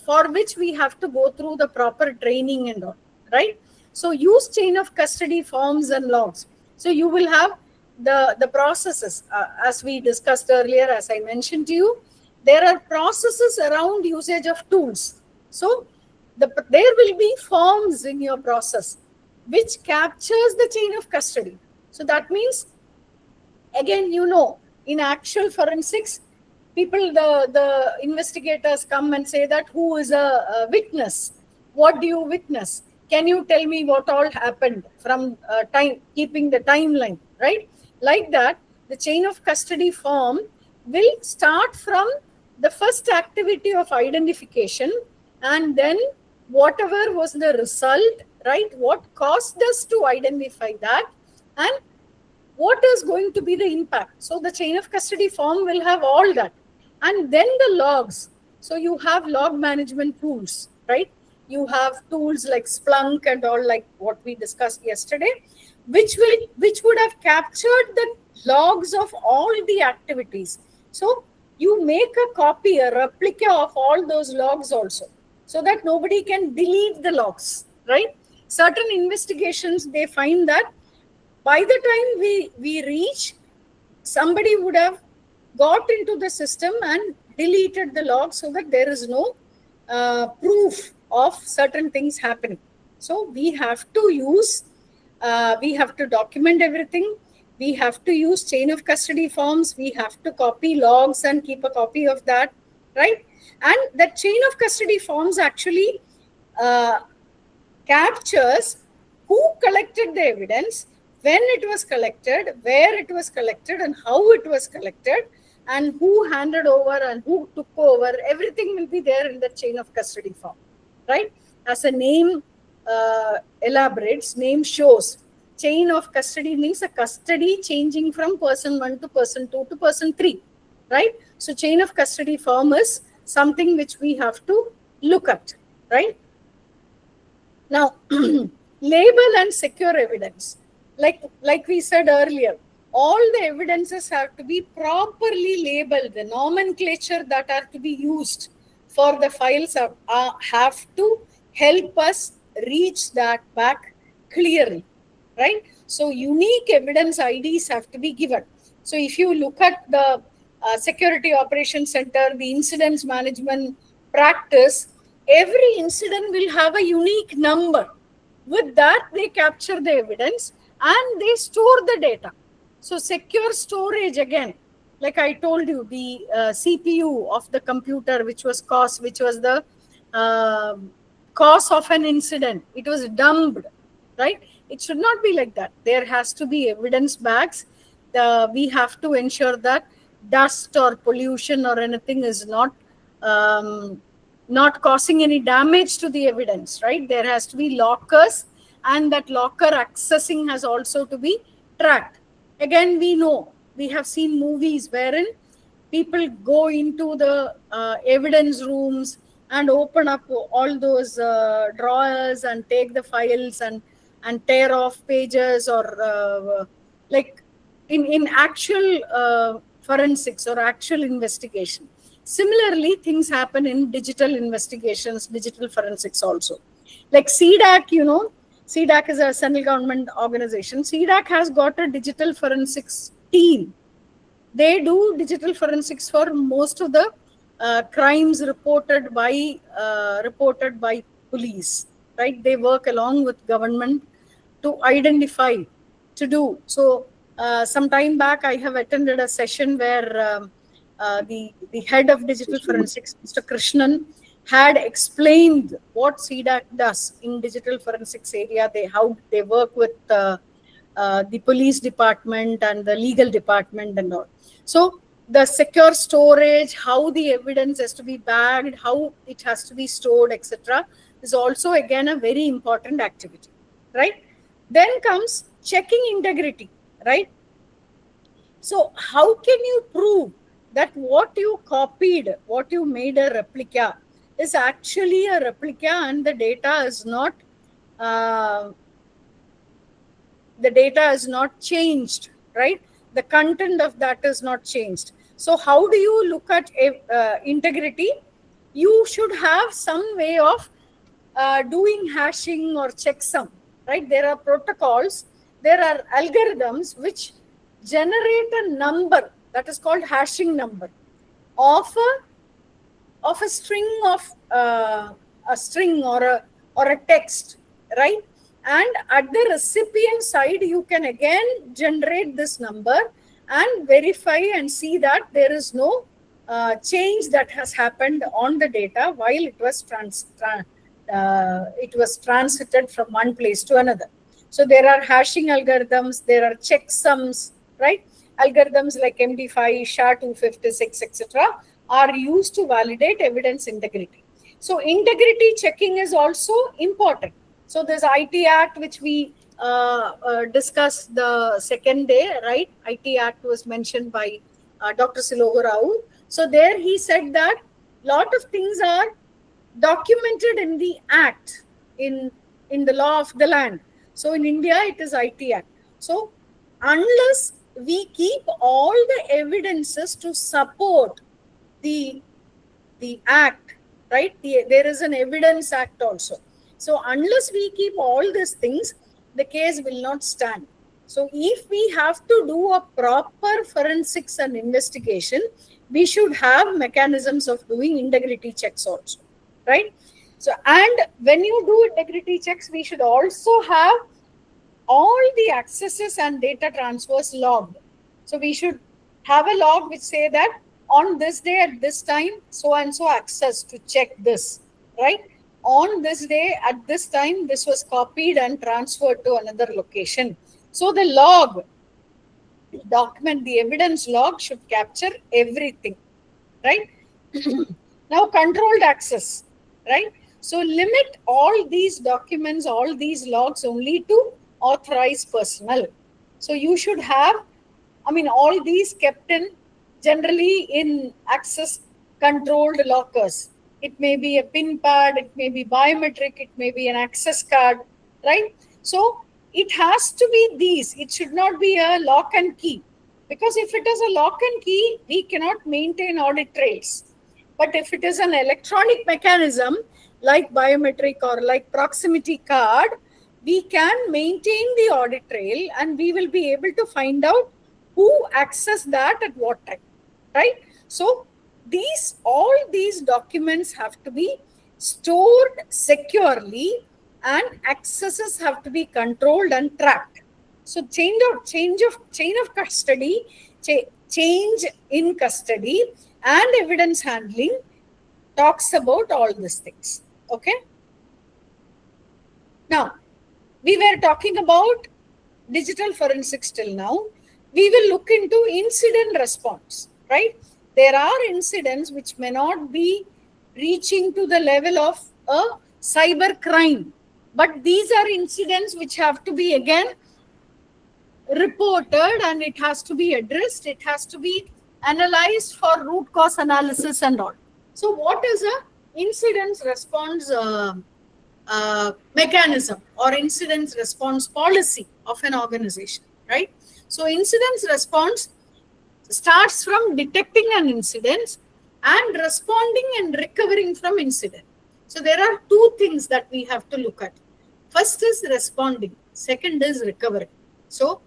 A: for which we have to go through the proper training and all, right? So use chain of custody forms and logs. So you will have the processes, as we discussed earlier, as I mentioned to you, there are processes around usage of tools. So there will be forms in your process which captures the chain of custody. So that means, again, you know, In actual forensics, the investigators come and say that who is a witness? What do you witness? Can you tell me what all happened from time, keeping the timeline, right? Like that, the chain of custody form will start from the first activity of identification, and then whatever was the result, right? What caused us to identify that, and what is going to be the impact. So the chain of custody form will have all that. And then the logs. So you have log management tools, right? You have tools like Splunk and all, like what we discussed yesterday, which would have captured the logs of all the activities. So you make a copy, a replica of all those logs also, so that nobody can delete the logs, right? Certain investigations, they find that by the time we reach, somebody would have got into the system and deleted the log, so that there is no proof of certain things happening. So we have to use, we have to document everything. We have to use chain of custody forms. We have to copy logs and keep a copy of that, right? And that chain of custody forms actually captures who collected the evidence, when it was collected, where it was collected, and how it was collected, and who handed over and who took over. Everything will be there in the chain of custody form, right? As a name elaborates, name shows. Chain of custody means a custody changing from person 1 to person 2 to person 3, right? So chain of custody form is something which we have to look at, right? Now, label and secure evidence. Like we said earlier, all the evidences have to be properly labeled. The nomenclature that are to be used for the files have to help us reach that back clearly, right? So unique evidence IDs have to be given. So if you look at the Security Operations Center, the incidents management practice, every incident will have a unique number. With that, they capture the evidence and they store the data. So secure storage, again, like I told you, the CPU of the computer, which was the cause of an incident, it was dumped, right? It should not be like that. There has to be evidence bags. We have to ensure that dust or pollution or anything is not causing any damage to the evidence, right? There has to be lockers, and that locker accessing has also to be tracked. Again, we have seen movies wherein people go into the evidence rooms and open up all those drawers and take the files and tear off pages, or like in actual forensics or actual investigation. Similarly, things happen in digital investigations, digital forensics also. Like CDAC, CDAC is a central government organization. CDAC has got a digital forensics team. They do digital forensics for most of the crimes reported by police, right? They work along with government to identify, to do. So some time back, I have attended a session where the head of digital forensics, Mr. Krishnan, had explained what CDAC does in digital forensics area. How they work with the police department and the legal department and all. So the secure storage, how the evidence has to be bagged, how it has to be stored, etc., is also again a very important activity, right? Then comes checking integrity, right? So how can you prove that what you copied, what you made a replica, is actually a replica and the data is not changed, right? The content of that is not changed. So how do you look at integrity? You should have some way of doing hashing or checksum, right? There are protocols, there are algorithms which generate a number that is called hashing number of a string or a text, right? And at the recipient side, you can again generate this number, and verify and see that there is no change that has happened on the data while it was transited from one place to another. So there are hashing algorithms, there are checksums, right? Algorithms like MD5, SHA-256, etc., are used to validate evidence integrity. So integrity checking is also important. So there's IT Act, which we discussed the second day, right? IT Act was mentioned by Dr. Silogo Rao. So there he said that lot of things are documented in the Act, in the law of the land. So in India, it is IT Act. So unless we keep all the evidences to support the Act, right? There is an Evidence Act also. So unless we keep all these things, the case will not stand. So if we have to do a proper forensics and investigation, we should have mechanisms of doing integrity checks also, right? So, and when you do integrity checks, we should also have all the accesses and data transfers logged. So we should have a log which say that on this day at this time, so and so access to check this, right? On this day at this time, this was copied and transferred to another location. So the log document, the evidence log should capture everything, right? Now controlled access, right? So limit all these documents, all these logs only to authorized personnel. So you should have, I mean, all these kept in generally in access controlled lockers. It may be a PIN pad, it may be biometric, it may be an access card, right? So it has to be these. It should not be a lock and key. Because if it is a lock and key, we cannot maintain audit trails. But if it is an electronic mechanism like biometric or like proximity card, we can maintain the audit trail and we will be able to find out who accessed that at what time, right? So all these documents have to be stored securely and accesses have to be controlled and tracked. So chain of custody, change in custody and evidence handling talks about all these things. Okay. Now, we were talking about digital forensics till now. We will look into incident response, right? There are incidents which may not be reaching to the level of a cyber crime, but these are incidents which have to be again reported and it has to be addressed. It has to be analyzed for root cause analysis and all. So what is a incident response mechanism or incident response policy of an organization, right? So incident response starts from detecting an incident and responding and recovering from incident. So there are two things that we have to look at. First is responding, second is recovering. So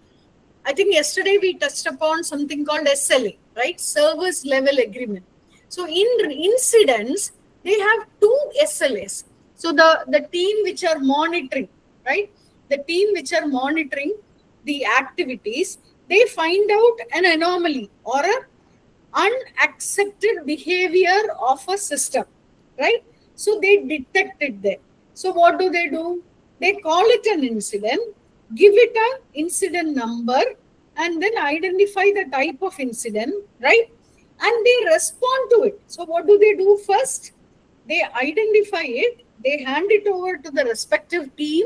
A: I think yesterday we touched upon something called SLA, right? Service level agreement. So in incidents, they have two SLAs. So the team which are monitoring, right? The team which are monitoring the activities, they find out an anomaly or an unaccepted behavior of a system, right? So they detect it there. So what do? They call it an incident, give it an incident number, and then identify the type of incident, right? And they respond to it. So what do first? They identify it, they hand it over to the respective team,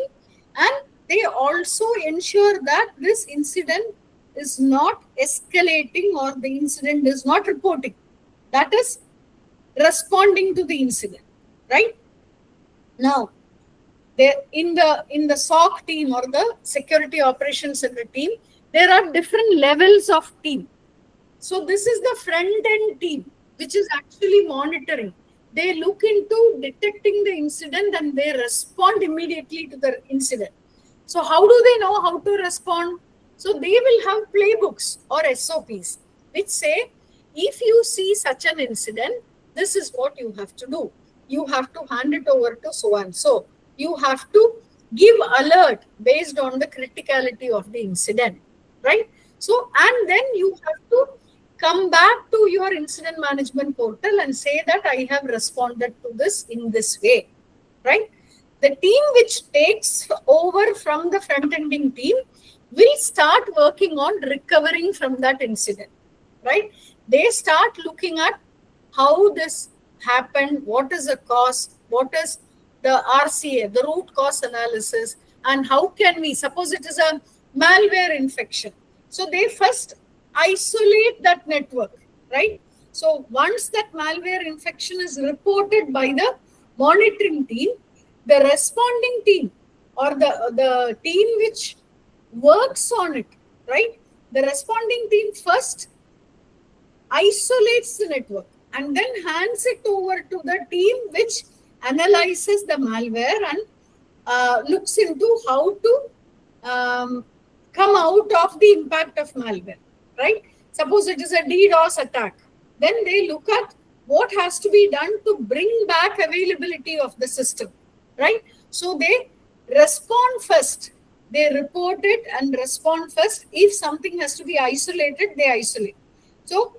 A: and they also ensure that this incident is not escalating or the incident is not reporting. That is responding to the incident, right? Now, in the SOC team or the Security Operations Center team, there are different levels of team. So this is the front end team, which is actually monitoring. They look into detecting the incident and they respond immediately to the incident. So how do they know how to respond? So they will have playbooks or SOPs, which say, if you see such an incident, this is what you have to do. You have to hand it over to so and so. You have to give alert based on the criticality of the incident, right? So, and then you have to come back to your incident management portal and say that I have responded to this in this way, right? The team which takes over from the front-ending team will start working on recovering from that incident, right? They start looking at how this happened, what is the cause, what is the RCA, the root cause analysis, and how can we, suppose it is a malware infection. So they first isolate that network, right? So once that malware infection is reported by the monitoring team, the responding team or the team which works on it, right? The responding team first isolates the network and then hands it over to the team which analyzes the malware and looks into how to come out of the impact of malware, right? Suppose it is a DDoS attack, then they look at what has to be done to bring back availability of the system, right? So they respond first. They report it and respond first. If something has to be isolated, they isolate. So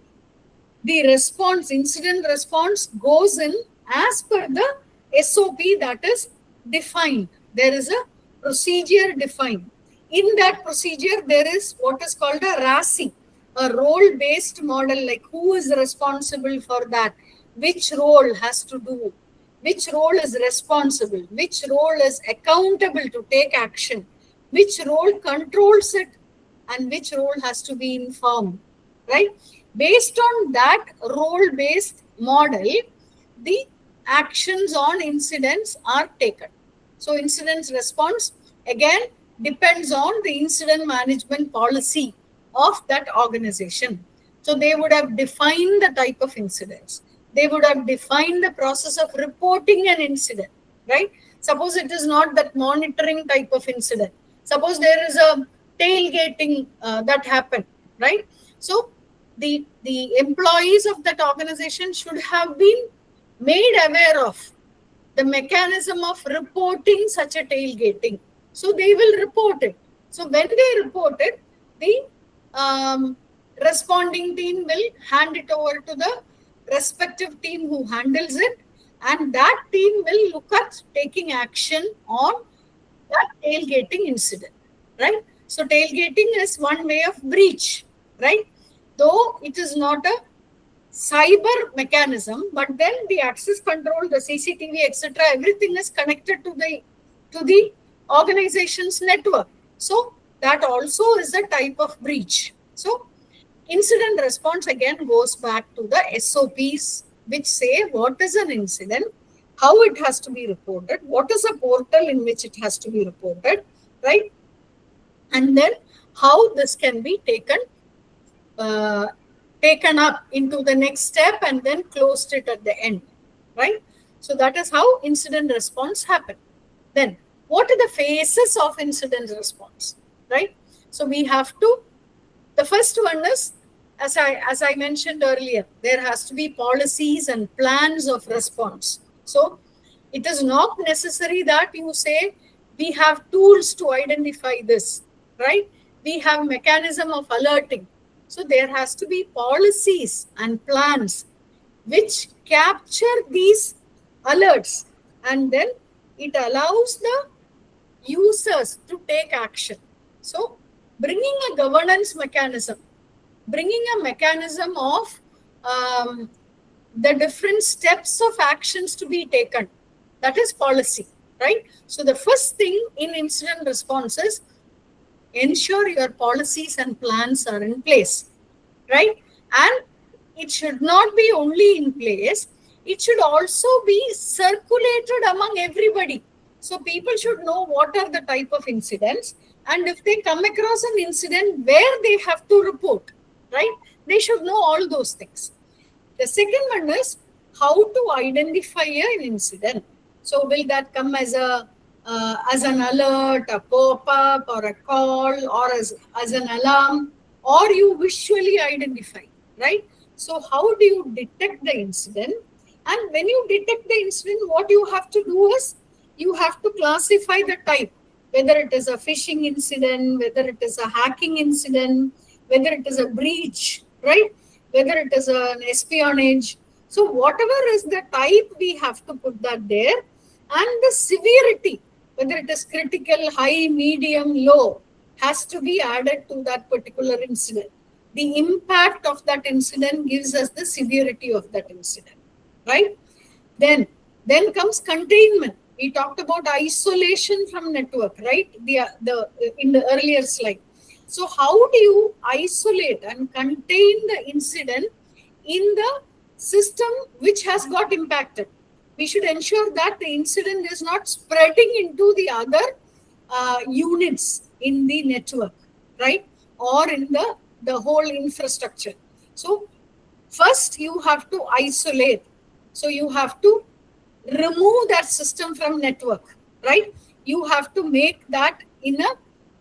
A: the response, incident response goes in as per the SOP that is defined. There is a procedure defined. In that procedure, there is what is called a RACI, a role-based model, like who is responsible for that, which role has to do, which role is responsible, which role is accountable to take action, which role controls it, and which role has to be informed, right? Based on that role-based model, the actions on incidents are taken. So incidents response, again, depends on the incident management policy of that organization. So they would have defined the type of incidents. They would have defined the process of reporting an incident, right? Suppose it is not that monitoring type of incident. Suppose there is a tailgating that happened, right? So the employees of that organization should have been made aware of the mechanism of reporting such a tailgating. So they will report it. So when they report it, the responding team will hand it over to the respective team who handles it, and that team will look at taking action on that tailgating incident, right? So tailgating is one way of breach, right? Though it is not a cyber mechanism, but then the access control, the CCTV, etc., everything is connected to the organization's network. So that also is a type of breach. So incident response again goes back to the SOPs, which say what is an incident, how it has to be reported, what is a portal in which it has to be reported, right? And then how this can be taken up into the next step and then closed it at the end, right? So that is how incident response happen. Then what are the phases of incident response, right? So we have to, the first one is, as I mentioned earlier, there has to be policies and plans of response. So it is not necessary that you say we have tools to identify this, right? We have mechanism of alerting. So there has to be policies and plans which capture these alerts, and then it allows the users to take action. So bringing a governance mechanism, bringing a mechanism of the different steps of actions to be taken, that is policy, right? So the first thing in incident response is ensure your policies and plans are in place, right? And it should not be only in place, it should also be circulated among everybody. So people should know what are the type of incidents, and if they come across an incident where they have to report, right? They should know all those things. The second one is how to identify an incident. So will that come as an alert, a pop-up, or a call, or as an alarm, or you visually identify, right? So how do you detect the incident? And when you detect the incident, what you have to do is you have to classify the type, whether it is a phishing incident, whether it is a hacking incident, whether it is a breach, right? Whether it is an espionage. So whatever is the type, we have to put that there. And the severity, whether it is critical, high, medium, low, has to be added to that particular incident. The impact of that incident gives us the severity of that incident, right? Then comes containment. We talked about isolation from network, right? The in the earlier slide. So how do you isolate and contain the incident in the system which has got impacted? We should ensure that the incident is not spreading into the other units in the network, right? Or in the whole infrastructure. So first you have to isolate. So you have to remove that system from network, right? You have to make that in a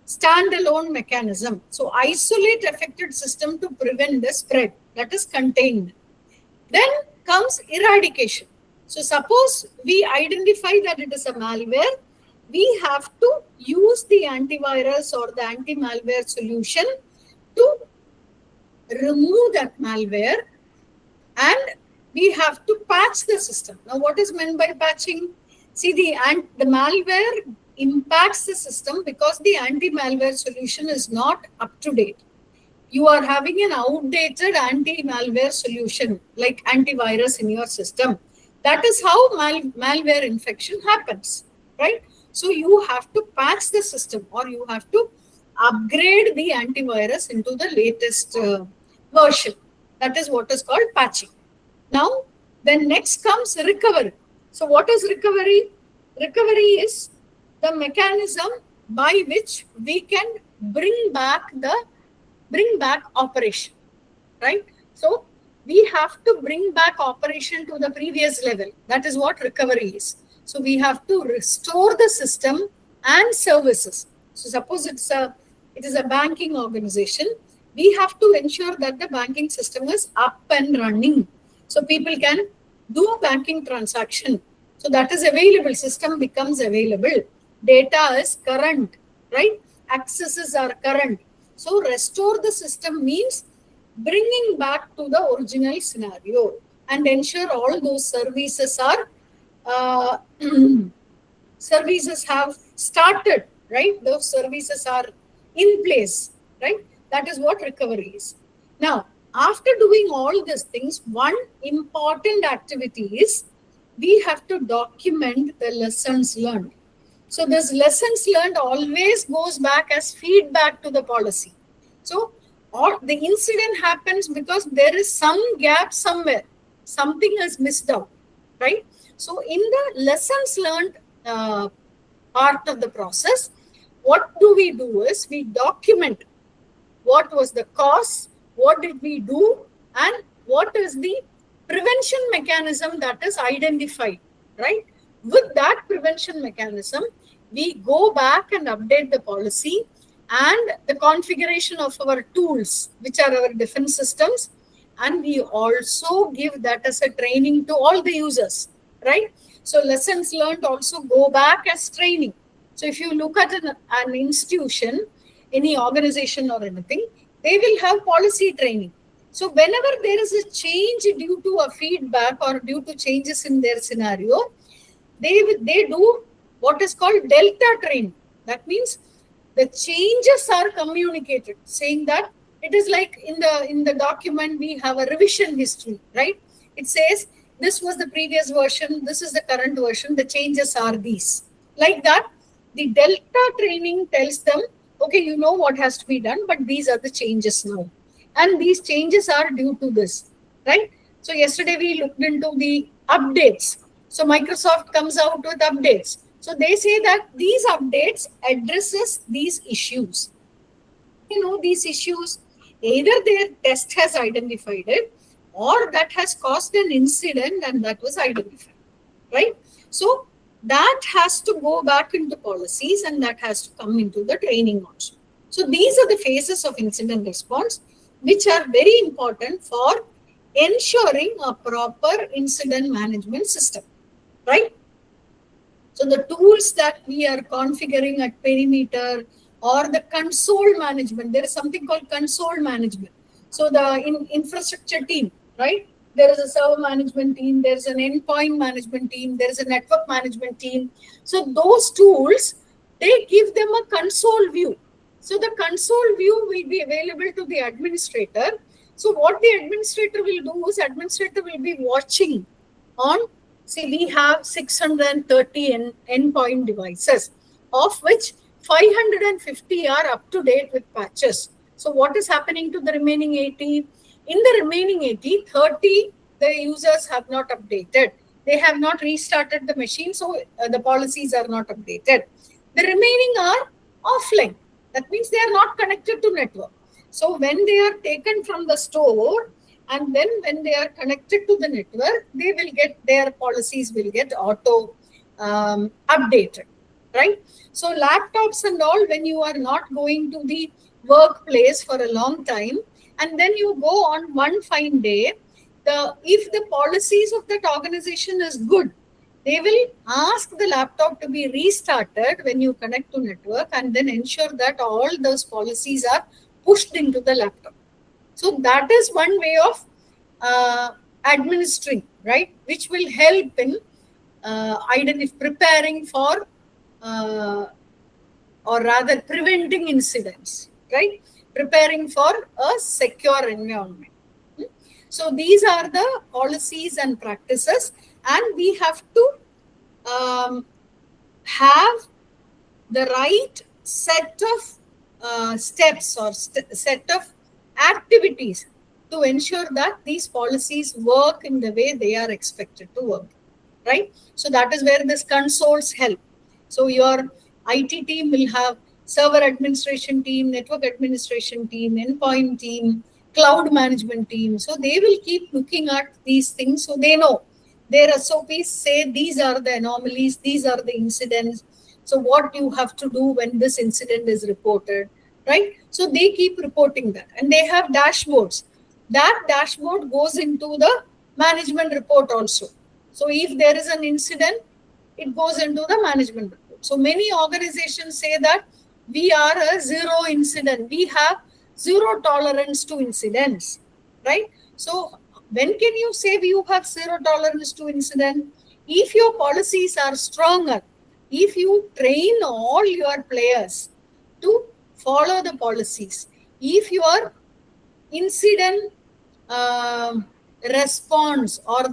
A: standalone mechanism. So isolate affected system to prevent the spread. That is containment. Then comes eradication. So suppose we identify that it is a malware, we have to use the antivirus or the anti-malware solution to remove that malware, and we have to patch the system. Now, what is meant by patching? See, the malware impacts the system because the anti-malware solution is not up to date. You are having an outdated anti-malware solution like antivirus in your system. That is how malware infection happens, right? So you have to patch the system, or you have to upgrade the antivirus into the latest version. That is what is called patching. Now, then next comes recovery. So what is recovery? Recovery is the mechanism by which we can bring back operation, right? So we have to bring back operation to the previous level. That is what recovery is. So we have to restore the system and services. So suppose it is a banking organization, we have to ensure that the banking system is up and running, so people can do banking transaction. So that is available, system becomes available, data is current, right? Accesses are current. So restore the system means bringing back to the original scenario and ensure all those services are services have started, right? Those services are in place, right? That is what recovery is. Now, after doing all these things, one important activity is we have to document the lessons learned. So this lessons learned always goes back as feedback to the policy. So the incident happens because there is some gap somewhere, something is missed out, right? So in the lessons learned part of the process, what do we do is we document what was the cause, what did we do, and what is the prevention mechanism that is identified, right? With that prevention mechanism, we go back and update the policy and the configuration of our tools, which are our defense systems. And we also give that as a training to all the users, right? So lessons learned also go back as training. So if you look at an institution, any organization or anything, they will have policy training. So whenever there is a change due to a feedback or due to changes in their scenario, they do what is called delta training. That means the changes are communicated, saying that it is like in the document we have a revision history, right? It says this was the previous version, this is the current version, the changes are these. Like that, the delta training tells them, okay, you know what has to be done, but these are the changes now. And these changes are due to this, right? So yesterday we looked into the updates. So Microsoft comes out with updates. So they say that these updates addresses these issues. You know, these issues, either their test has identified it or that has caused an incident and that was identified, right? So that has to go back into policies and that has to come into the training also. So these are the phases of incident response, which are very important for ensuring a proper incident management system, right? So the tools that we are configuring at perimeter or the console management. There is something called console management. So the infrastructure team, right? There is a server management team, there is an endpoint management team, there is a network management team. So those tools, they give them a console view. So the console view will be available to the administrator. So what the administrator will do is administrator will be watching on, see, we have 630 endpoint devices, of which 550 are up to date with patches. So what is happening to the remaining 80? In the remaining 80, 30, the users have not updated. They have not restarted the machine, so the policies are not updated. The remaining are offline. That means they are not connected to network. So when they are taken from the store, and then when they are connected to the network, they will get, their policies will get auto updated, right? So laptops and all, when you are not going to the workplace for a long time, and then you go on one fine day, if the policies of that organization is good, they will ask the laptop to be restarted when you connect to network, and then ensure that all those policies are pushed into the laptop. So that is one way of administering, right? Which will help in preparing for or rather preventing incidents, right? Preparing for a secure environment. So these are the policies and practices, and we have to have the right set of steps or set of activities to ensure that these policies work in the way they are expected to work, right? So that is where this consoles help. So your IT team will have server administration team, network administration team, endpoint team, cloud management team. So they will keep looking at these things, so they know their SOPs say these are the anomalies, these are the incidents. So what you have to do when this incident is reported, right? So they keep reporting that, and they have dashboards. That dashboard goes into the management report also. So if there is an incident, it goes into the management report. So many organizations say that we are a zero incident. We have zero tolerance to incidents, right? So when can you say you have zero tolerance to incident? If your policies are stronger, if you train all your players to follow the policies, if your incident response or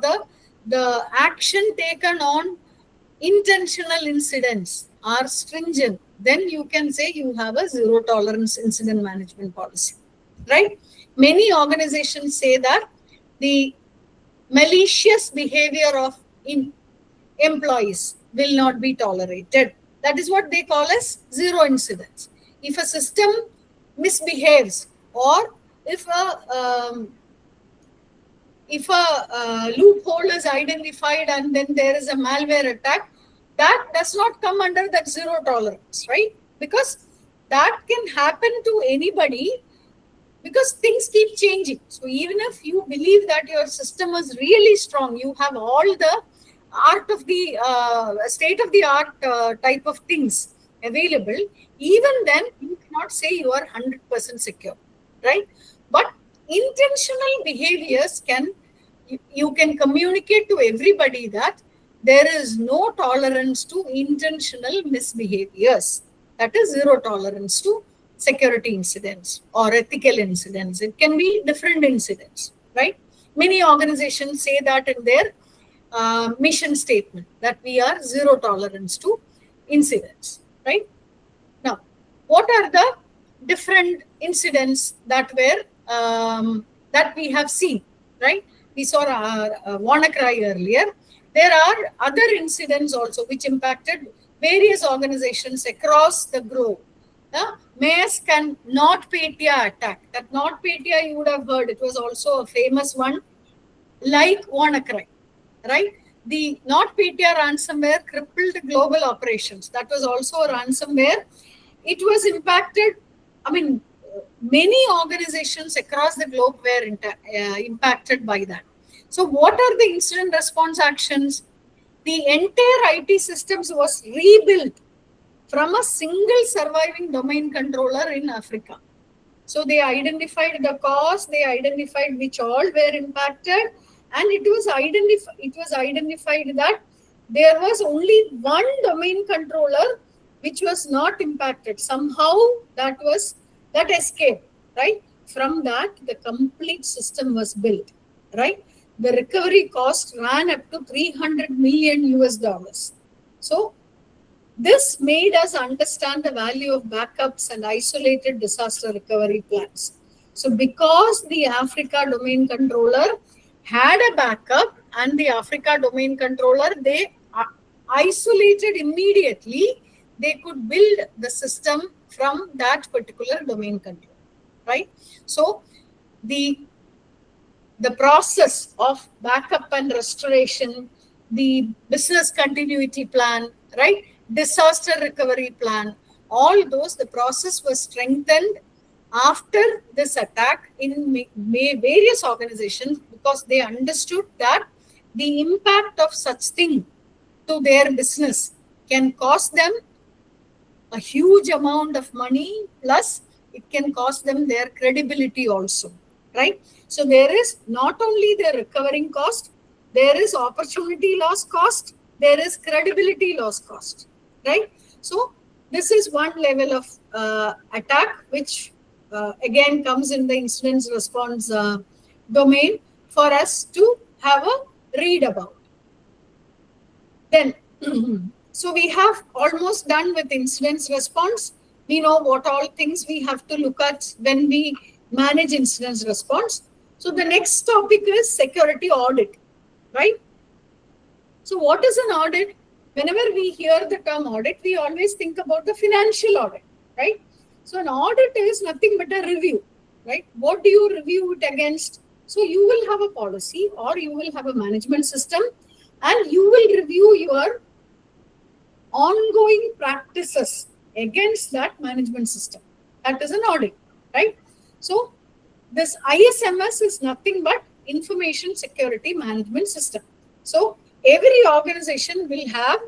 A: the action taken on intentional incidents are stringent, then you can say you have a zero tolerance incident management policy, right? Many organizations say that the malicious behavior of employees will not be tolerated. That is what they call as zero incidents. If a system misbehaves, or if a loophole is identified and then there is a malware attack, that does not come under that zero tolerance, right? Because that can happen to anybody, because things keep changing. So even if you believe that your system is really strong, you have all the art of the state of the art type of things available, even then you cannot say you are 100% secure, right? But intentional behaviors you can communicate to everybody that there is no tolerance to intentional misbehaviors. That is zero tolerance to security incidents or ethical incidents. It can be different incidents, right? Many organizations say that in their mission statement, that we are zero tolerance to incidents, right? Now, what are the different incidents that that we have seen, right? We saw WannaCry earlier. There are other incidents also which impacted various organizations across the globe. The Maersk and NotPetya attack. That NotPetya you would have heard. It was also a famous one, like WannaCry, right? The NotPetya ransomware crippled global operations. That was also a ransomware. It was impacted. I mean, many organizations across the globe were impacted by that. So what are the incident response actions? The entire IT systems was rebuilt from a single surviving domain controller in Africa. So they identified the cause, they identified which all were impacted, and it was identified that there was only one domain controller which was not impacted. Somehow that escaped, right? From that, the complete system was built, right? The recovery cost ran up to 300 million US dollars. So this made us understand the value of backups and isolated disaster recovery plans. So, because the Africa domain controller had a backup and the Africa domain controller, they isolated immediately, they could build the system from that particular domain controller, right? So, the process of backup and restoration, the business continuity plan, right? Disaster recovery plan, all those, the process was strengthened after this attack in various organizations, because they understood that the impact of such thing to their business can cost them a huge amount of money, plus it can cost them their credibility also, right? So there is not only the recovering cost, there is opportunity loss cost, there is credibility loss cost, right? So this is one level of attack, which again comes in the incident response domain for us to have a read about. Then, so we have almost done with incident response. We know what all things we have to look at when we manage incident response. So the next topic is security audit, right? So what is an audit? Whenever we hear the term audit, we always think about the financial audit, right? So an audit is nothing but a review, right? What do you review it against? So you will have a policy or you will have a management system, and you will review your ongoing practices against that management system. That is an audit, right? So this ISMS is nothing but information security management system. So every organization will have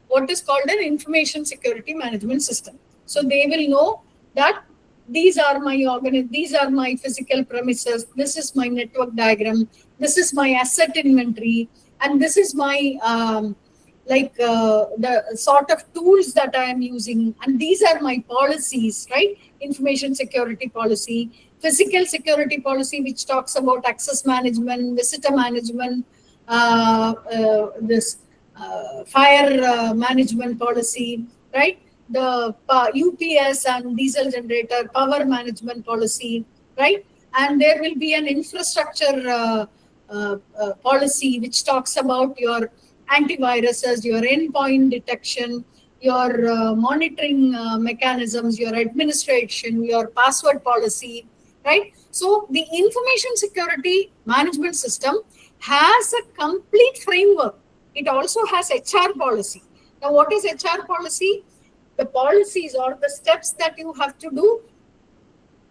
A: what is called an information security management system. So they will know that these are my physical premises, this is my network diagram, this is my asset inventory, and this is my the sort of tools that I am using, and these are my policies, right? Information security policy, physical security policy, which talks about access management, visitor management, this fire management policy, right? The UPS and diesel generator power management policy, right? And there will be an infrastructure policy which talks about your antiviruses, your endpoint detection, your monitoring mechanisms, your administration, your password policy, right? So the information security management system has a complete framework. It also has HR policy. Now, what is HR policy? The policies or the steps that you have to do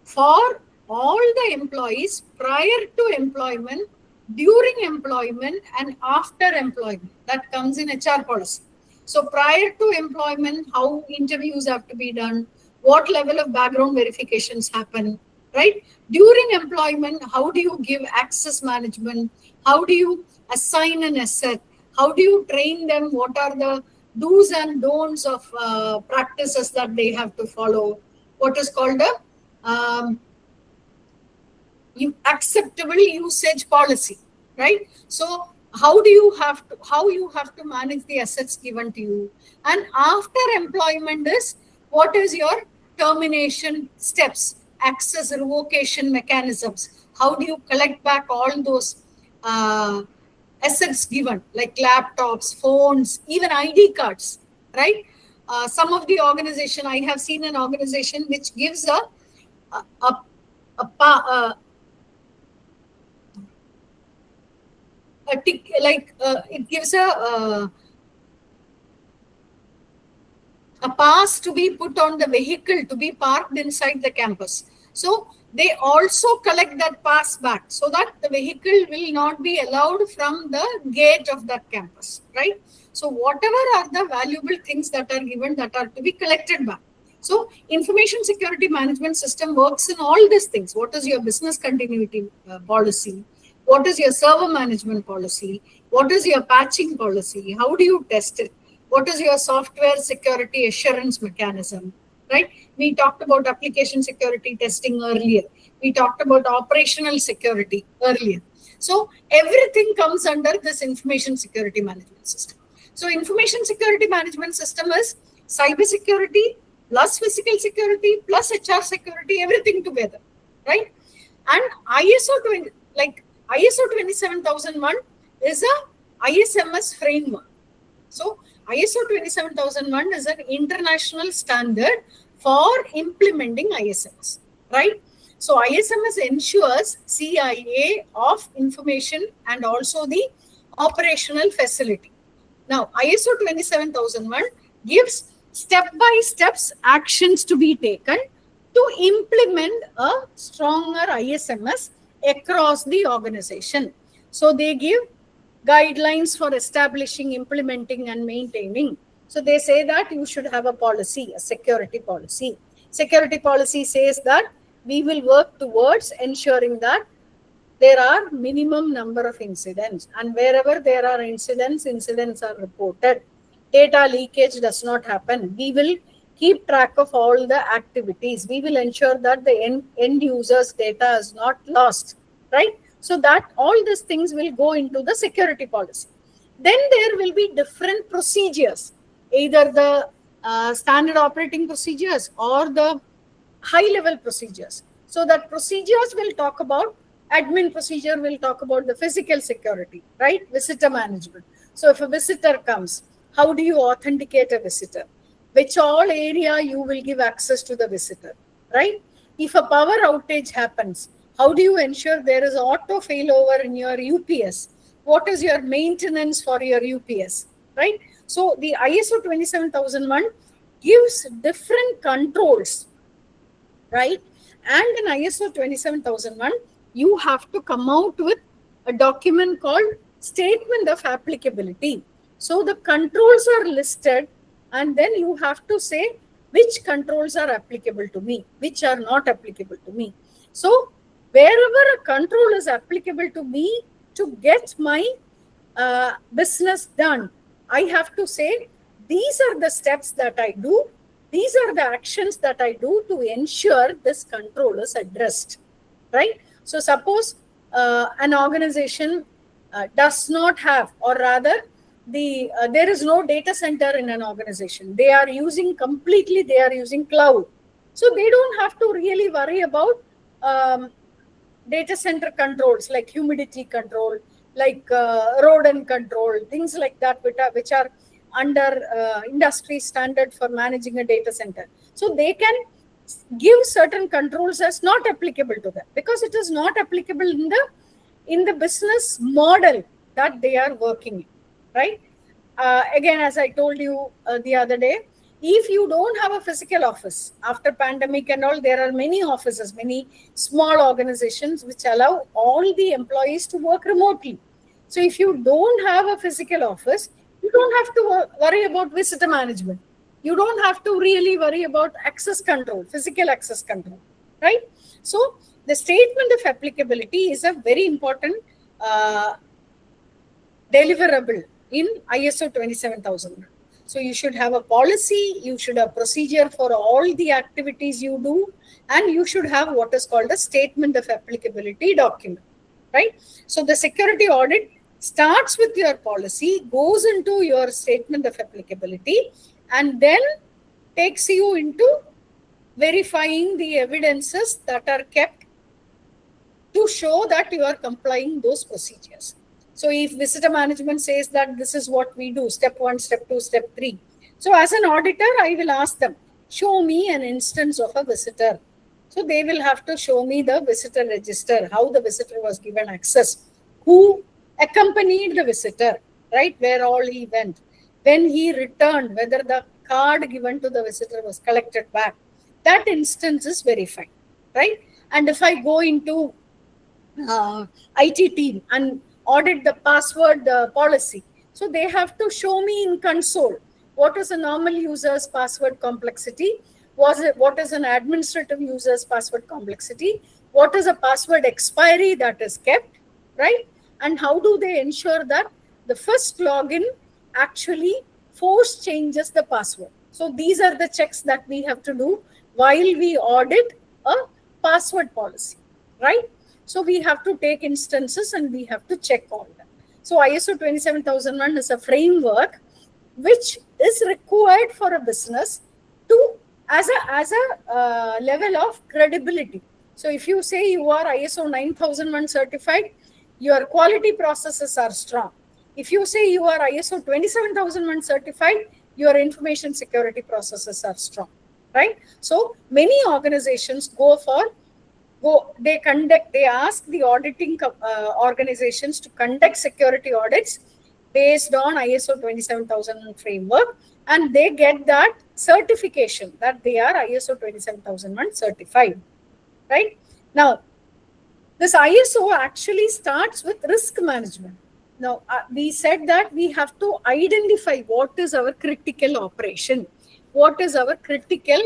A: for all the employees prior to employment, during employment, and after employment. That comes in HR policy. So prior to employment, how interviews have to be done, what level of background verifications happen, right? During employment, how do you give access management? How do you assign an asset? How do you train them? What are the do's and don'ts of practices that they have to follow? What is called a acceptable usage policy, right? So how you have to manage the assets given to you, and after employment is what is your termination steps, access revocation mechanisms, how do you collect back all those assets given, like laptops, phones, even ID cards, right? Some of the organization, I have seen an organization which gives it gives a pass to be put on the vehicle to be parked inside the campus. So they also collect that pass back so that the vehicle will not be allowed from the gate of that campus, right? So whatever are the valuable things that are given that are to be collected back. So information security management system works in all these things. What is your business continuity policy? What is your server management policy? What is your patching policy? How do you test it? What is your software security assurance mechanism? Right? We talked about application security testing earlier. We talked about operational security earlier. So everything comes under this information security management system. So information security management system is cyber security plus physical security plus HR security, everything together, right? And ISO 20, like ISO 27001 is a ISMS framework. So ISO 27001 is an international standard for implementing ISMS, right? So ISMS ensures CIA of information and also the operational facility. Now, ISO 27001 gives step-by-step actions to be taken to implement a stronger ISMS across the organization. So they give guidelines for establishing, implementing, and maintaining. So they say that you should have a policy, a security policy. Security policy says that we will work towards ensuring that there are minimum number of incidents, and wherever there are incidents are reported. Data leakage does not happen. We will keep track of all the activities. We will ensure that the end users' data is not lost, right? So that all these things will go into the security policy. Then there will be different procedures, either the standard operating procedures or the high-level procedures. So that procedures will talk about, admin procedure will talk about the physical security, right? Visitor management. So if a visitor comes, how do you authenticate a visitor? Which all area you will give access to the visitor, right? If a power outage happens, how do you ensure there is auto failover in your UPS? What is your maintenance for your UPS, right? So the ISO 27001 gives different controls, right? And in ISO 27001, you have to come out with a document called Statement of Applicability. So the controls are listed, and then you have to say which controls are applicable to me, which are not applicable to me. So wherever a control is applicable to me to get my business done, I have to say, these are the steps that I do. These are the actions that I do to ensure this control is addressed, right? So suppose an organization does not have, or rather, there is no data center in an organization. They are using cloud. So they don't have to really worry about data center controls like humidity control, like rodent control, things like that, which are under industry standard for managing a data center. So they can give certain controls as not applicable to them because it is not applicable in the business model that they are working in, right? Again, as I told you the other day, if you don't have a physical office after pandemic and all, there are many offices, many small organizations which allow all the employees to work remotely. So if you don't have a physical office, you don't have to worry about visitor management. You don't have to really worry about access control, physical access control, right? So the statement of applicability is a very important deliverable in ISO 27001. So you should have a policy, you should have procedure for all the activities you do, and you should have what is called a statement of applicability document, right? So the security audit starts with your policy, goes into your statement of applicability, and then takes you into verifying the evidences that are kept to show that you are complying those procedures. So if visitor management says that this is what we do, step 1, step 2, step 3. So as an auditor, I will ask them, show me an instance of a visitor. So they will have to show me the visitor register, how the visitor was given access, who accompanied the visitor, right, where all he went, when he returned, whether the card given to the visitor was collected back. That instance is verified, right? And if I go into IT team and audit the password policy, so they have to show me in console what is a normal user's password complexity, what is an administrative user's password complexity, what is a password expiry that is kept, right? And how do they ensure that the first login actually force changes the password. So these are the checks that we have to do while we audit a password policy, right? So we have to take instances and we have to check all that. So ISO 27001 is a framework which is required for a business to as a level of credibility. So if you say you are ISO 9001 certified, your quality processes are strong. If you say you are ISO 27001 certified, your information security processes are strong, right? So many organizations they ask the auditing organizations to conduct security audits based on ISO 27001 framework, and they get that certification that they are ISO 27001 certified, right? Now, this ISO actually starts with risk management. Now, we said that we have to identify what is our critical operation, what is our critical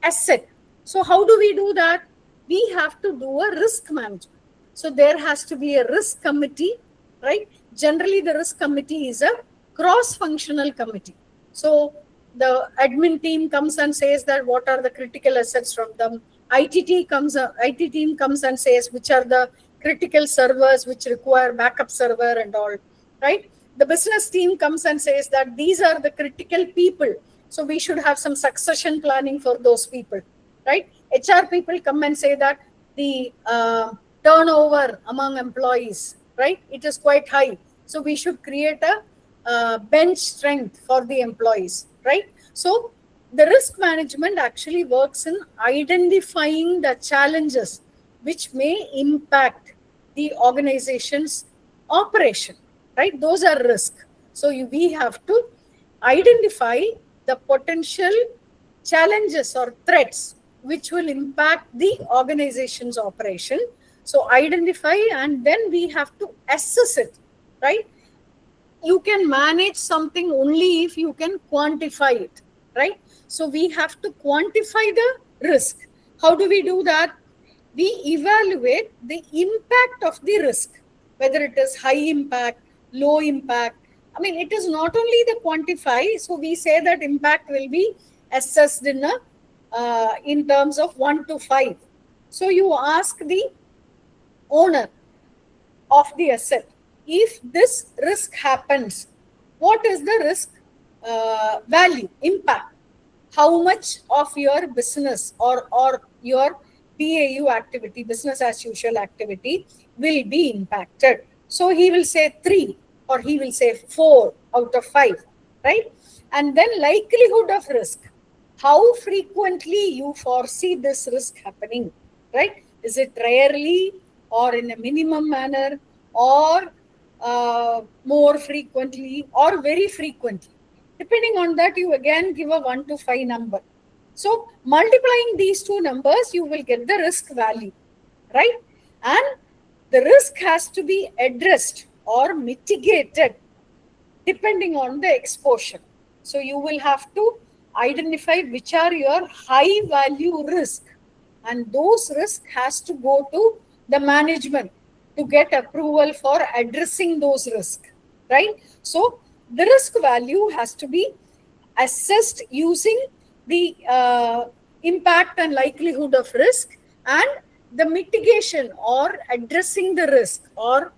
A: asset. So how do we do that? We have to do a risk management. So there has to be a risk committee, right? Generally, the risk committee is a cross-functional committee. So the admin team comes and says that what are the critical assets from them. IT team comes and says which are the critical servers which require backup server and all, right? The business team comes and says that these are the critical people. So we should have some succession planning for those people, right? HR people come and say that the turnover among employees, right? It is quite high. So we should create a bench strength for the employees, right? So the risk management actually works in identifying the challenges which may impact the organization's operation, right? Those are risks. So we have to identify the potential challenges or threats which will impact the organization's operation. So identify, and then we have to assess it, right? You can manage something only if you can quantify it, right? So we have to quantify the risk. How do we do that? We evaluate the impact of the risk, whether it is high impact, low impact. I mean, it is not only the quantify. So we say that impact will be assessed in terms of 1 to 5. So you ask the owner of the asset, if this risk happens, what is the risk value, impact? How much of your business or your BAU activity, business as usual activity, will be impacted? So he will say 3 or he will say 4 out of 5, right? And then likelihood of risk. How frequently you foresee this risk happening, right? Is it rarely or in a minimum manner or more frequently or very frequently? Depending on that, you again give a 1 to 5 number. So multiplying these two numbers, you will get the risk value, right? And the risk has to be addressed or mitigated depending on the exposure. So you will have to identify which are your high value risk, and those risks has to go to the management to get approval for addressing those risks, right? So the risk value has to be assessed using the impact and likelihood of risk, and the mitigation or addressing the risk or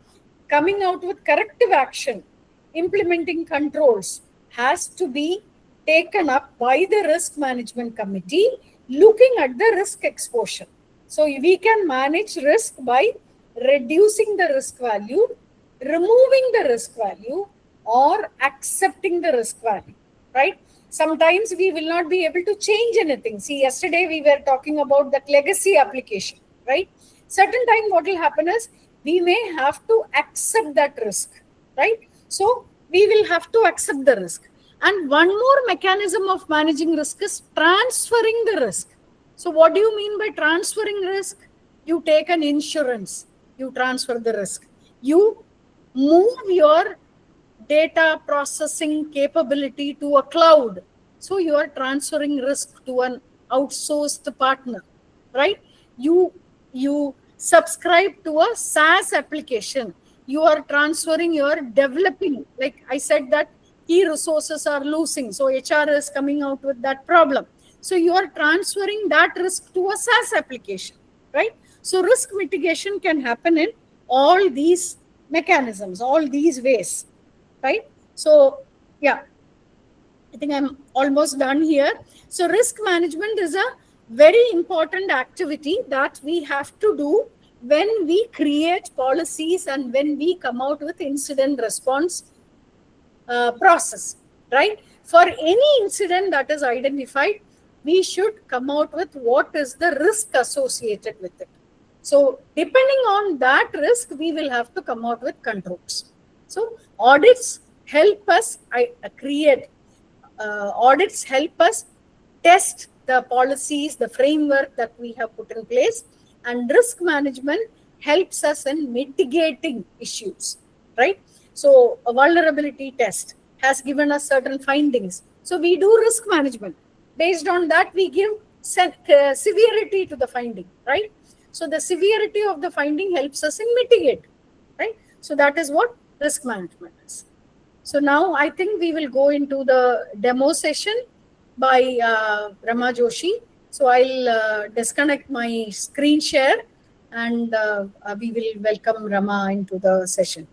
A: coming out with corrective action, implementing controls has to be taken up by the risk management committee looking at the risk exposure. So we can manage risk by reducing the risk value, removing the risk value, or accepting the risk value, right? Sometimes we will not be able to change anything. See, yesterday we were talking about that legacy application, right? Certain time what will happen is we may have to accept that risk, right? So we will have to accept the risk. And one more mechanism of managing risk is transferring the risk. So what do you mean by transferring risk? You take an insurance, you transfer the risk. You move your data processing capability to a cloud. So you are transferring risk to an outsourced partner, right? You subscribe to a SaaS application. You are transferring your developing, like I said, that key resources are losing. So HR is coming out with that problem. So you are transferring that risk to a SaaS application, right? So risk mitigation can happen in all these mechanisms, all these ways, right? So yeah, I think I'm almost done here. So risk management is a very important activity that we have to do when we create policies and when we come out with incident response process, right? For any incident that is identified, we should come out with what is the risk associated with it. So depending on that risk, we will have to come out with controls. So audits help us create, audits help us test the policies, the framework that we have put in place, and risk management helps us in mitigating issues, right? So a vulnerability test has given us certain findings. So we do risk management. Based on that, we give severity to the finding, right? So the severity of the finding helps us in mitigate, right? So that is what risk management is. So now I think we will go into the demo session by Rama Joshi. So I'll disconnect my screen share and we will welcome Rama into the session.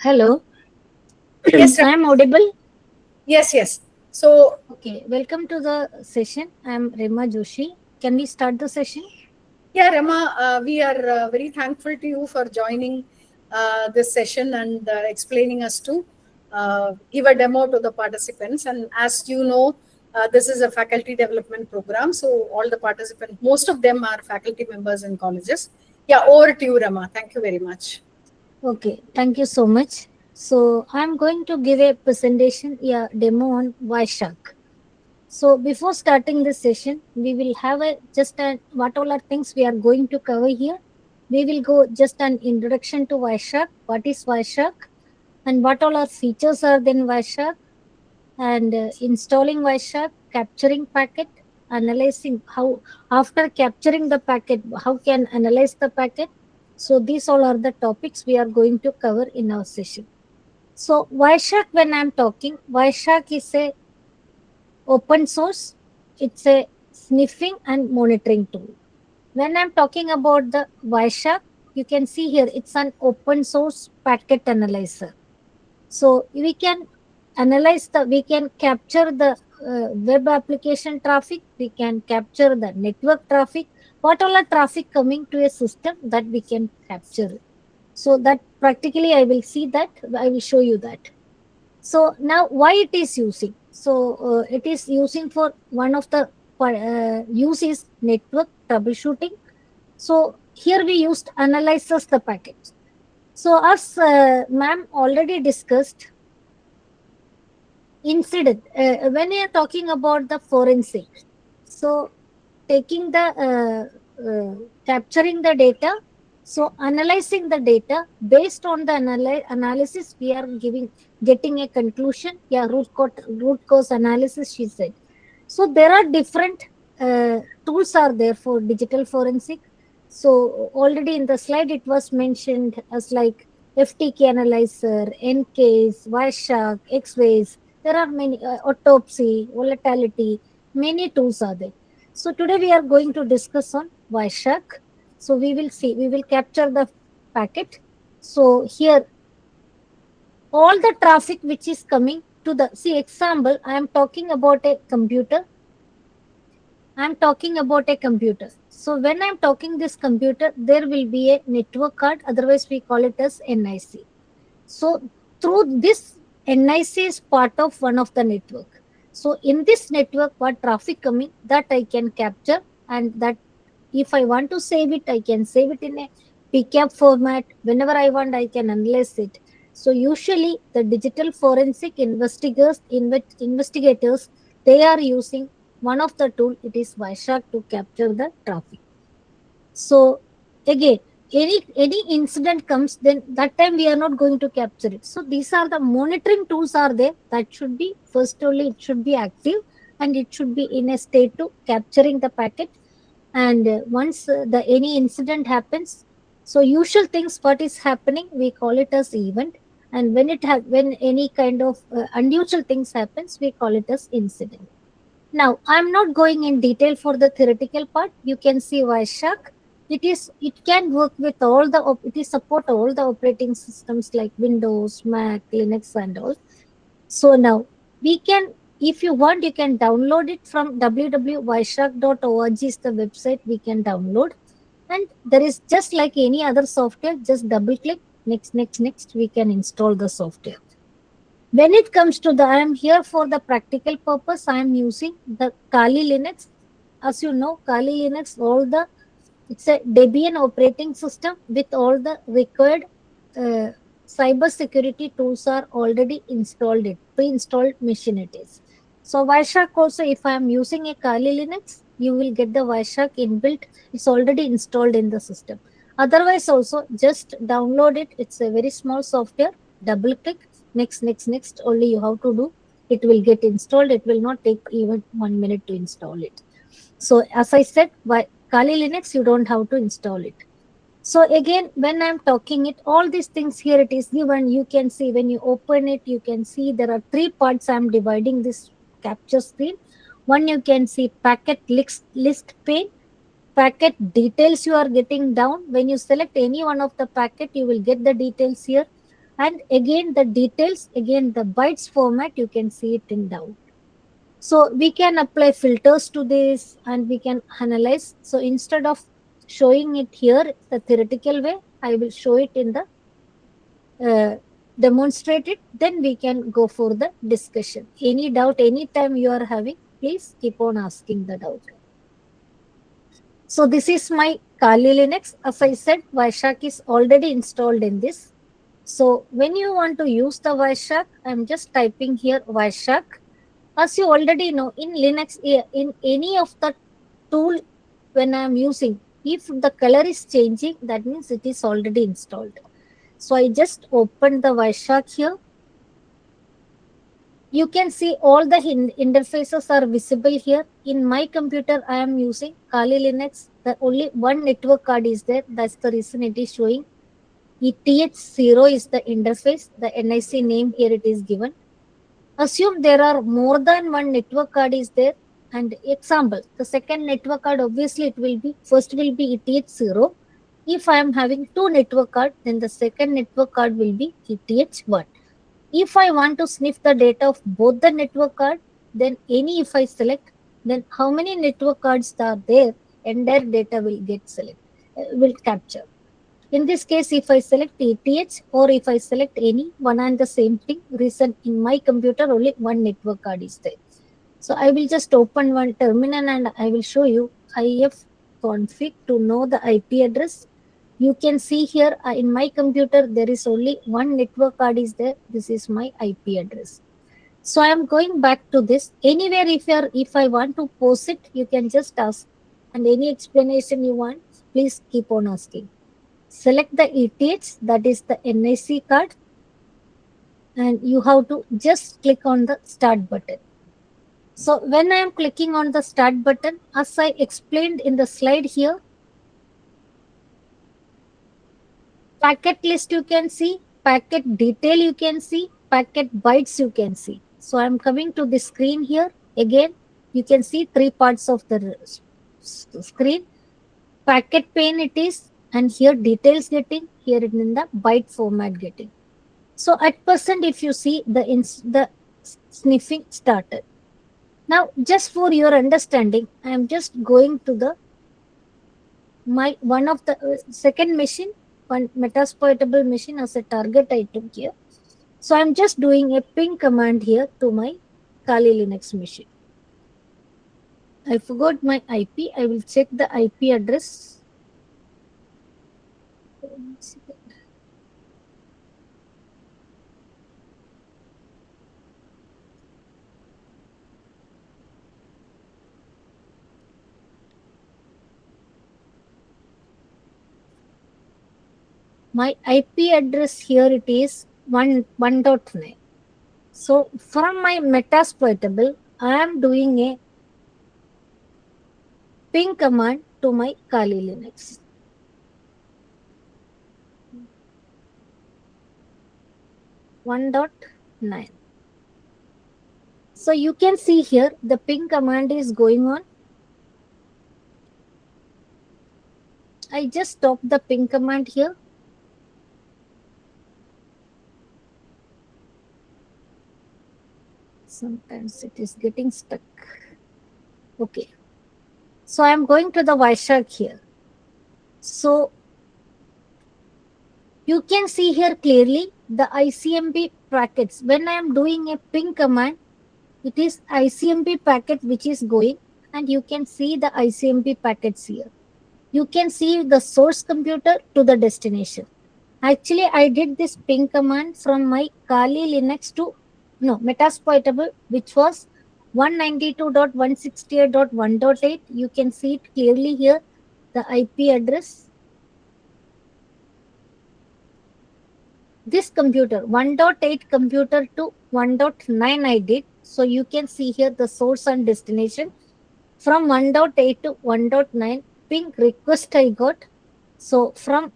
B: Hello.
A: Yes,
B: I am audible.
A: Yes. So
B: okay, welcome to the session. I am Rema Joshi. Can we start the session?
A: Yeah, Rama, we are very thankful to you for joining this session and explaining us to give a demo to the participants. And as you know, this is a faculty development program. So all the participants, most of them are faculty members in colleges. Yeah, over to you, Rama. Thank you very much.
B: Okay, thank you so much. So I'm going to give a presentation, demo on Wireshark. So before starting this session, we will have what all are things we are going to cover here. We will go just an introduction to Wireshark. What is Wireshark? And what all are features are then Wireshark? And installing Wireshark, capturing packet, analyzing how after capturing the packet, how can analyze the packet. So these all are the topics we are going to cover in our session. So Wireshark, when I'm talking, Wireshark is a open source. It's a sniffing and monitoring tool. When I'm talking about the Wireshark, you can see here it's an open source packet analyzer. So we can we can capture the web application traffic, we can capture the network traffic, what all are traffic coming to a system that we can capture. So that practically I will see that, I will show you that. So now why it is using? So it is using for one of the use is network troubleshooting. So here we used analyzes the packets. So as ma'am already discussed, incident when we are talking about the forensic, so taking the capturing the data, so analyzing the data, based on the analysis we are getting a conclusion. Root cause analysis, she said. So there are different tools are there for digital forensic. So already in the slide it was mentioned as like FTK analyzer, NCase, Wireshark, X-Ways. There are many, autopsy, volatility, many tools are there. So today we are going to discuss on Wireshark. So we will capture the packet. So here, all the traffic which is coming to the, example, I am talking about a computer. So when I'm talking this computer, there will be a network card, otherwise we call it as NIC. So through this, NIC is part of one of the network. So in this network, what traffic coming, that I can capture, and that if I want to save it, I can save it in a PCAP format. Whenever I want, I can analyze it. So usually the digital forensic investigators, they are using one of the tool, it is Wireshark, to capture the traffic. So again, any incident comes, then that time we are not going to capture it. So these are the monitoring tools are there that should be, first only it should be active and it should be in a state to capturing the packet. And once the any incident happens, so usual things what is happening, we call it as event. And when any kind of unusual things happens, we call it as incident. Now, I'm not going in detail for the theoretical part. You can see Wireshark. It can work with it is support all the operating systems like Windows, Mac, Linux, and all. So now we can, if you want, you can download it from www.wireshark.org is the website we can download. And there is just like any other software, just double click, next, we can install the software. When it comes to I am here for the practical purpose, I am using the Kali Linux. As you know, Kali Linux, it's a Debian operating system with all the required cyber security tools are already installed, pre-installed machine it is. So Wireshark also, if I am using a Kali Linux, you will get the Wireshark inbuilt. It's already installed in the system. Otherwise also, just download it. It's a very small software. Double click, next, only you have to do. It will get installed. It will not take even 1 minute to install it. So as I said, Kali Linux, you don't have to install it. So again, when I'm talking it, all these things here, it is given. You can see when you open it, you can see there are 3 parts. I'm dividing this capture screen. One, you can see packet list pane, packet details you are getting down. When you select any one of the packet, you will get the details here. And again, the details, again, the bytes format, you can see it in down. So we can apply filters to this and we can analyze. So instead of showing it here the theoretical way, I will show it in the demonstrate it. Then we can go for the discussion. Any doubt, anytime you are having, please keep on asking the doubt. So this is my Kali Linux. As I said, Wireshark is already installed in this. So when you want to use the Wireshark, I'm just typing here Wireshark. As you already know, in Linux, in any of the tool when I am using, if the color is changing, that means it is already installed. So I just opened the Wireshark here. You can see all the interfaces are visible here. In my computer, I am using Kali Linux. The only one network card is there. That's the reason it is showing. ETH0 is the interface. The NIC name here it is given. Assume there are more than one network card is there. And example, the second network card, obviously it will be, first will be ETH0. If I am having 2 network card, then the second network card will be ETH1. If I want to sniff the data of both the network card, then if I select, then how many network cards are there, entire data will get will capture. In this case, if I select ETH or if I select any one and the same thing, reason in my computer only one network card is there. So I will just open one terminal and I will show you ifconfig to know the IP address. You can see here in my computer, there is only one network card is there. This is my IP address. So I am going back to this. Anywhere if I want to post it, you can just ask. And any explanation you want, please keep on asking. Select the ETH, that is the NIC card. And you have to just click on the start button. So when I am clicking on the start button, as I explained in the slide here, packet list you can see, packet detail you can see, packet bytes you can see. So I'm coming to the screen here. Again, you can see 3 parts of the screen. Packet pane it is, and here details getting, here in the byte format getting. So at present, if you see the sniffing started. Now, just for your understanding, I am just going to one of the second machine, one Metasploitable machine as a target I took here. So I'm just doing a ping command here to my Kali Linux machine. I forgot my IP. I will check the IP address. My IP address here it is 1.9. So from my Metasploitable, I am doing a ping command to my Kali Linux. .9. So you can see here the ping command is going on. I just stop the ping command here. Sometimes it is getting stuck. Okay. So I am going to the Wireshark here. So you can see here clearly the ICMP packets. When I am doing a ping command, it is ICMP packet which is going, and you can see the ICMP packets here. You can see the source computer to the destination. Actually, I did this ping command from my Kali Linux to Metasploitable, which was 192.168.1.8. You can see it clearly here, the IP address. This computer, 1.8 computer to 1.9 I did. So you can see here the source and destination. From 1.8 to 1.9, ping request I got. So from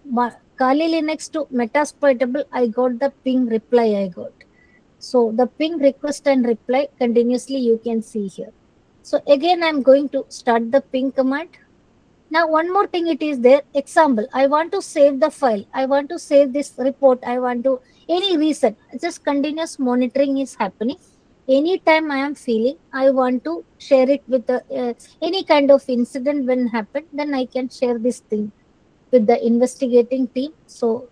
B: Kali Linux to Metasploitable, I got the ping reply I got. So the ping request and reply continuously you can see here. So again, I'm going to start the ping command. Now one more thing it is there. Example, I want to save the file. I want to save this report. I want to, any reason, just continuous monitoring is happening. Anytime I am feeling, I want to share it with any kind of incident when happened, then I can share this thing with the investigating team. So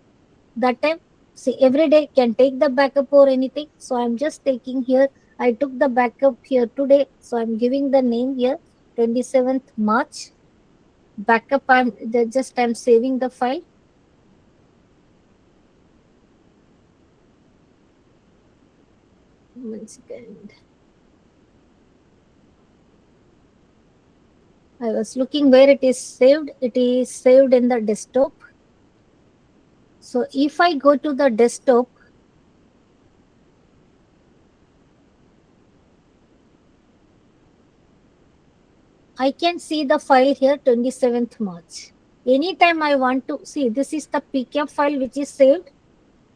B: that time, see, every day can take the backup or anything. So I'm just taking here. I took the backup here today. So I'm giving the name here, 27th March. Backup, I'm saving the file. One second. I was looking where it is saved. It is saved in the desktop. So if I go to the desktop, I can see the file here, 27th March. Anytime I want to see, this is the PCAP file which is saved.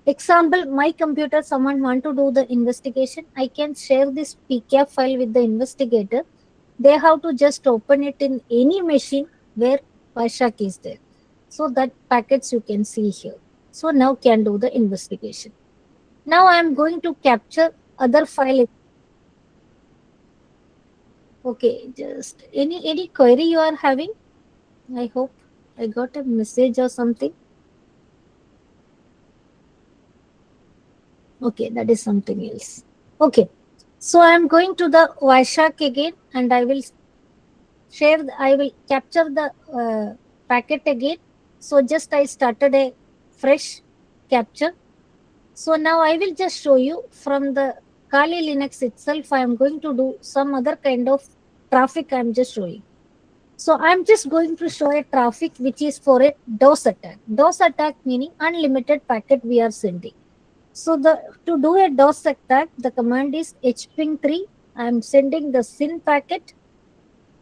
B: Example, my computer, someone want to do the investigation. I can share this PCAP file with the investigator. They have to just open it in any machine where Wireshark is there. So that packets you can see here. So now can do the investigation. Now I am going to capture other file. Okay, just any query you are having? I hope I got a message or something. Okay, that is something else. Okay, so I am going to the Wireshark again, and I will share. I will capture the packet again. So just I started a fresh capture. So now I will just show you from the Kali Linux itself. I am going to do some other kind of traffic. I am just showing. So I'm just going to show a traffic which is for a DOS attack. DOS attack meaning unlimited packet we are sending. So to do a DOS attack, the command is hping3. I'm sending the SYN packet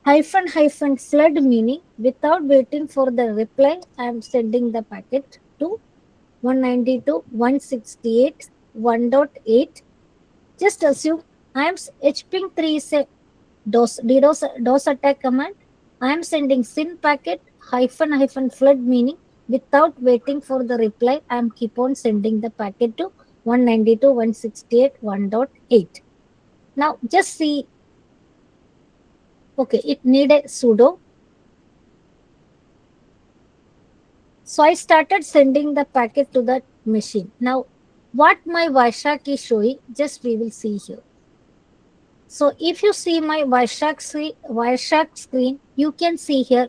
B: -- flood meaning without waiting for the reply. I'm sending the packet to 192.168.1.8. Just assume hping3 is a DOS attack command. I am sending SYN packet -- flood meaning without waiting for the reply. I am keep on sending the packet to 192.168.1.8. Now just see. Okay, it need a sudo. So I started sending the packet to that machine. Now what my Wireshark is showing, just we will see here. So if you see my Wireshark screen, you can see here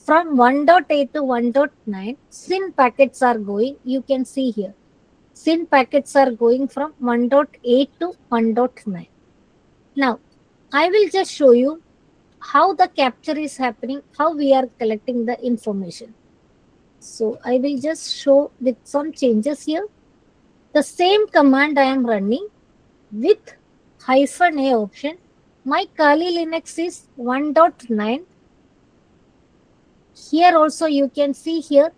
B: from 1.8 to 1.9, SYN packets are going. You can see here. SYN packets are going from 1.8 to 1.9. Now, I will just show you how the capture is happening, how we are collecting the information. So I will just show with some changes here. The same command I am running with -a option. My Kali Linux is 1.9. Here also you can see here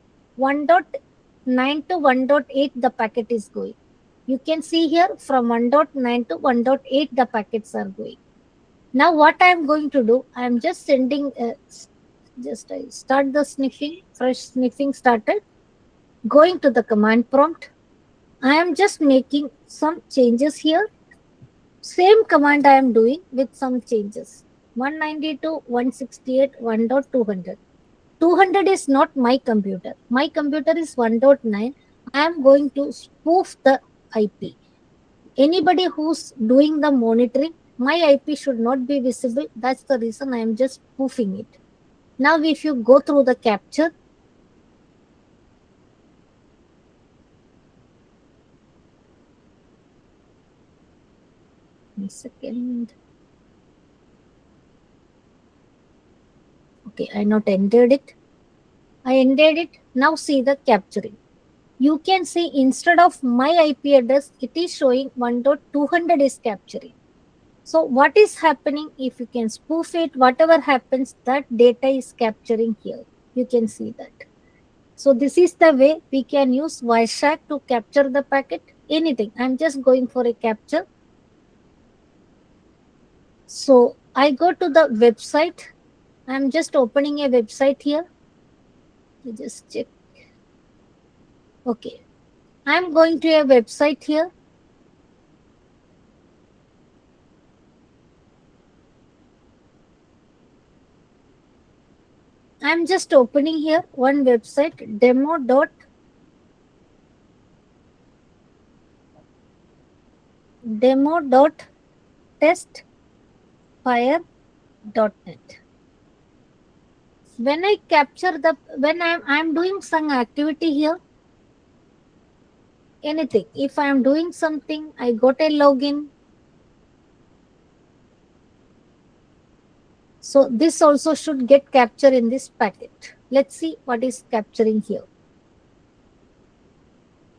B: 1.9 to 1.8 the packet is going. You can see here from 1.9 to 1.8 the packets are going. Now what I am going to do, I am just sending, just I start the sniffing, fresh sniffing started, going to the command prompt. I am just making some changes here. Same command I am doing with some changes. 192, 168, 1.200. 200 is not my computer. My computer is 1.9. I am going to spoof the IP. Anybody who's doing the monitoring, my IP should not be visible. That's the reason I am just spoofing it. Now, if you go through the capture, one second. Okay, I not entered it. I entered it. Now see the capturing. You can see instead of my IP address, it is showing 1.200 is capturing. So what is happening if you can spoof it, whatever happens, that data is capturing here. You can see that. So this is the way we can use Wireshark to capture the packet, anything. I'm just going for a capture. So I go to the website. I'm just opening a website here. Just check. Okay. I'm going to a website here. I'm just opening here one website, demo.testfire.net. When I capture when I'm doing some activity here, anything, if I'm doing something, I got a login. So this also should get captured in this packet. Let's see what is capturing here.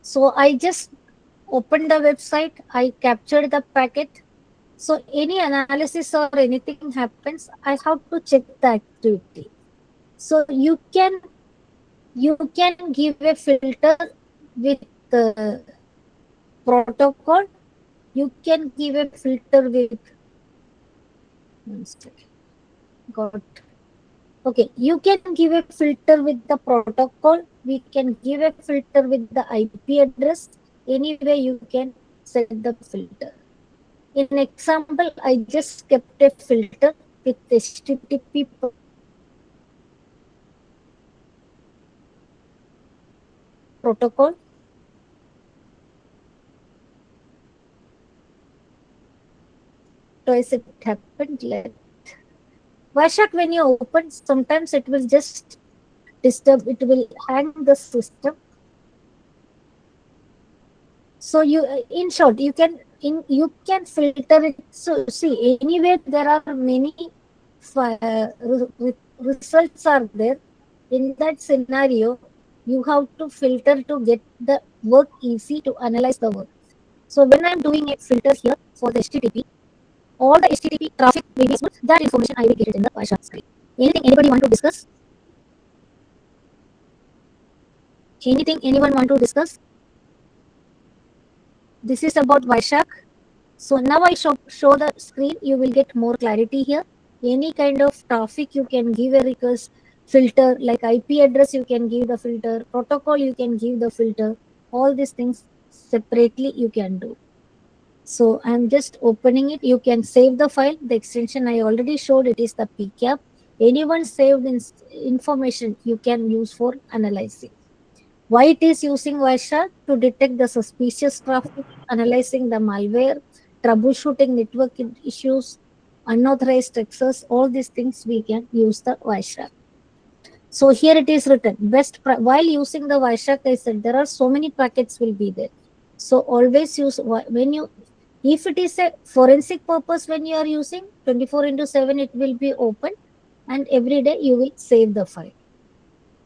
B: So I just opened the website, I captured the packet. So any analysis or anything happens, I have to check the activity. So you can give a filter with the protocol. You can give a filter with okay, you can give a filter with the protocol. We can give a filter with the IP address. Anyway, you can set the filter. In example, I just kept a filter with HTTP protocol. Twice it happened. Wireshark, when you open, sometimes it will just disturb, it will hang the system. So you, in short, you can filter it. So see, anyway, there are many results are there. In that scenario, you have to filter to get the work easy to analyze the work. So when I'm doing a filter here for the HTTP, all the HTTP traffic will be smooth. That information I will get it in the Wireshark screen. Anything anybody want to discuss? Anything anyone want to discuss? This is about Wireshark. So now I show the screen. You will get more clarity here. Any kind of traffic you can give a request filter, like IP address you can give the filter, protocol you can give the filter. All these things separately you can do. So I'm just opening it. You can save the file. The extension I already showed, it is the PCAP. Anyone saved information you can use for analyzing. Why it is using Wireshark? To detect the suspicious traffic, analyzing the malware, troubleshooting network issues, unauthorized access, all these things we can use the Wireshark. So here it is written while using the Wireshark, I said there are so many packets will be there. So always use when you, if it is a forensic purpose, when you are using 24/7, it will be open and every day you will save the file.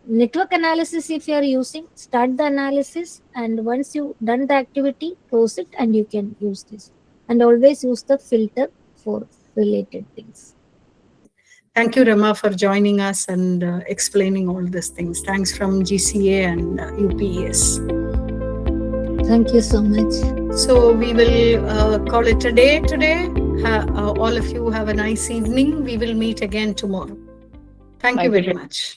B: Network analysis, if you are using, start the analysis and once you done the activity, close it and you can use this. And always use the filter for related things.
A: Thank you, Rama, for joining us and explaining all these things. Thanks from GCA and UPES.
B: Thank you so much.
A: So we will call it a day today. All of you have a nice evening. We will meet again tomorrow. Thank you very much.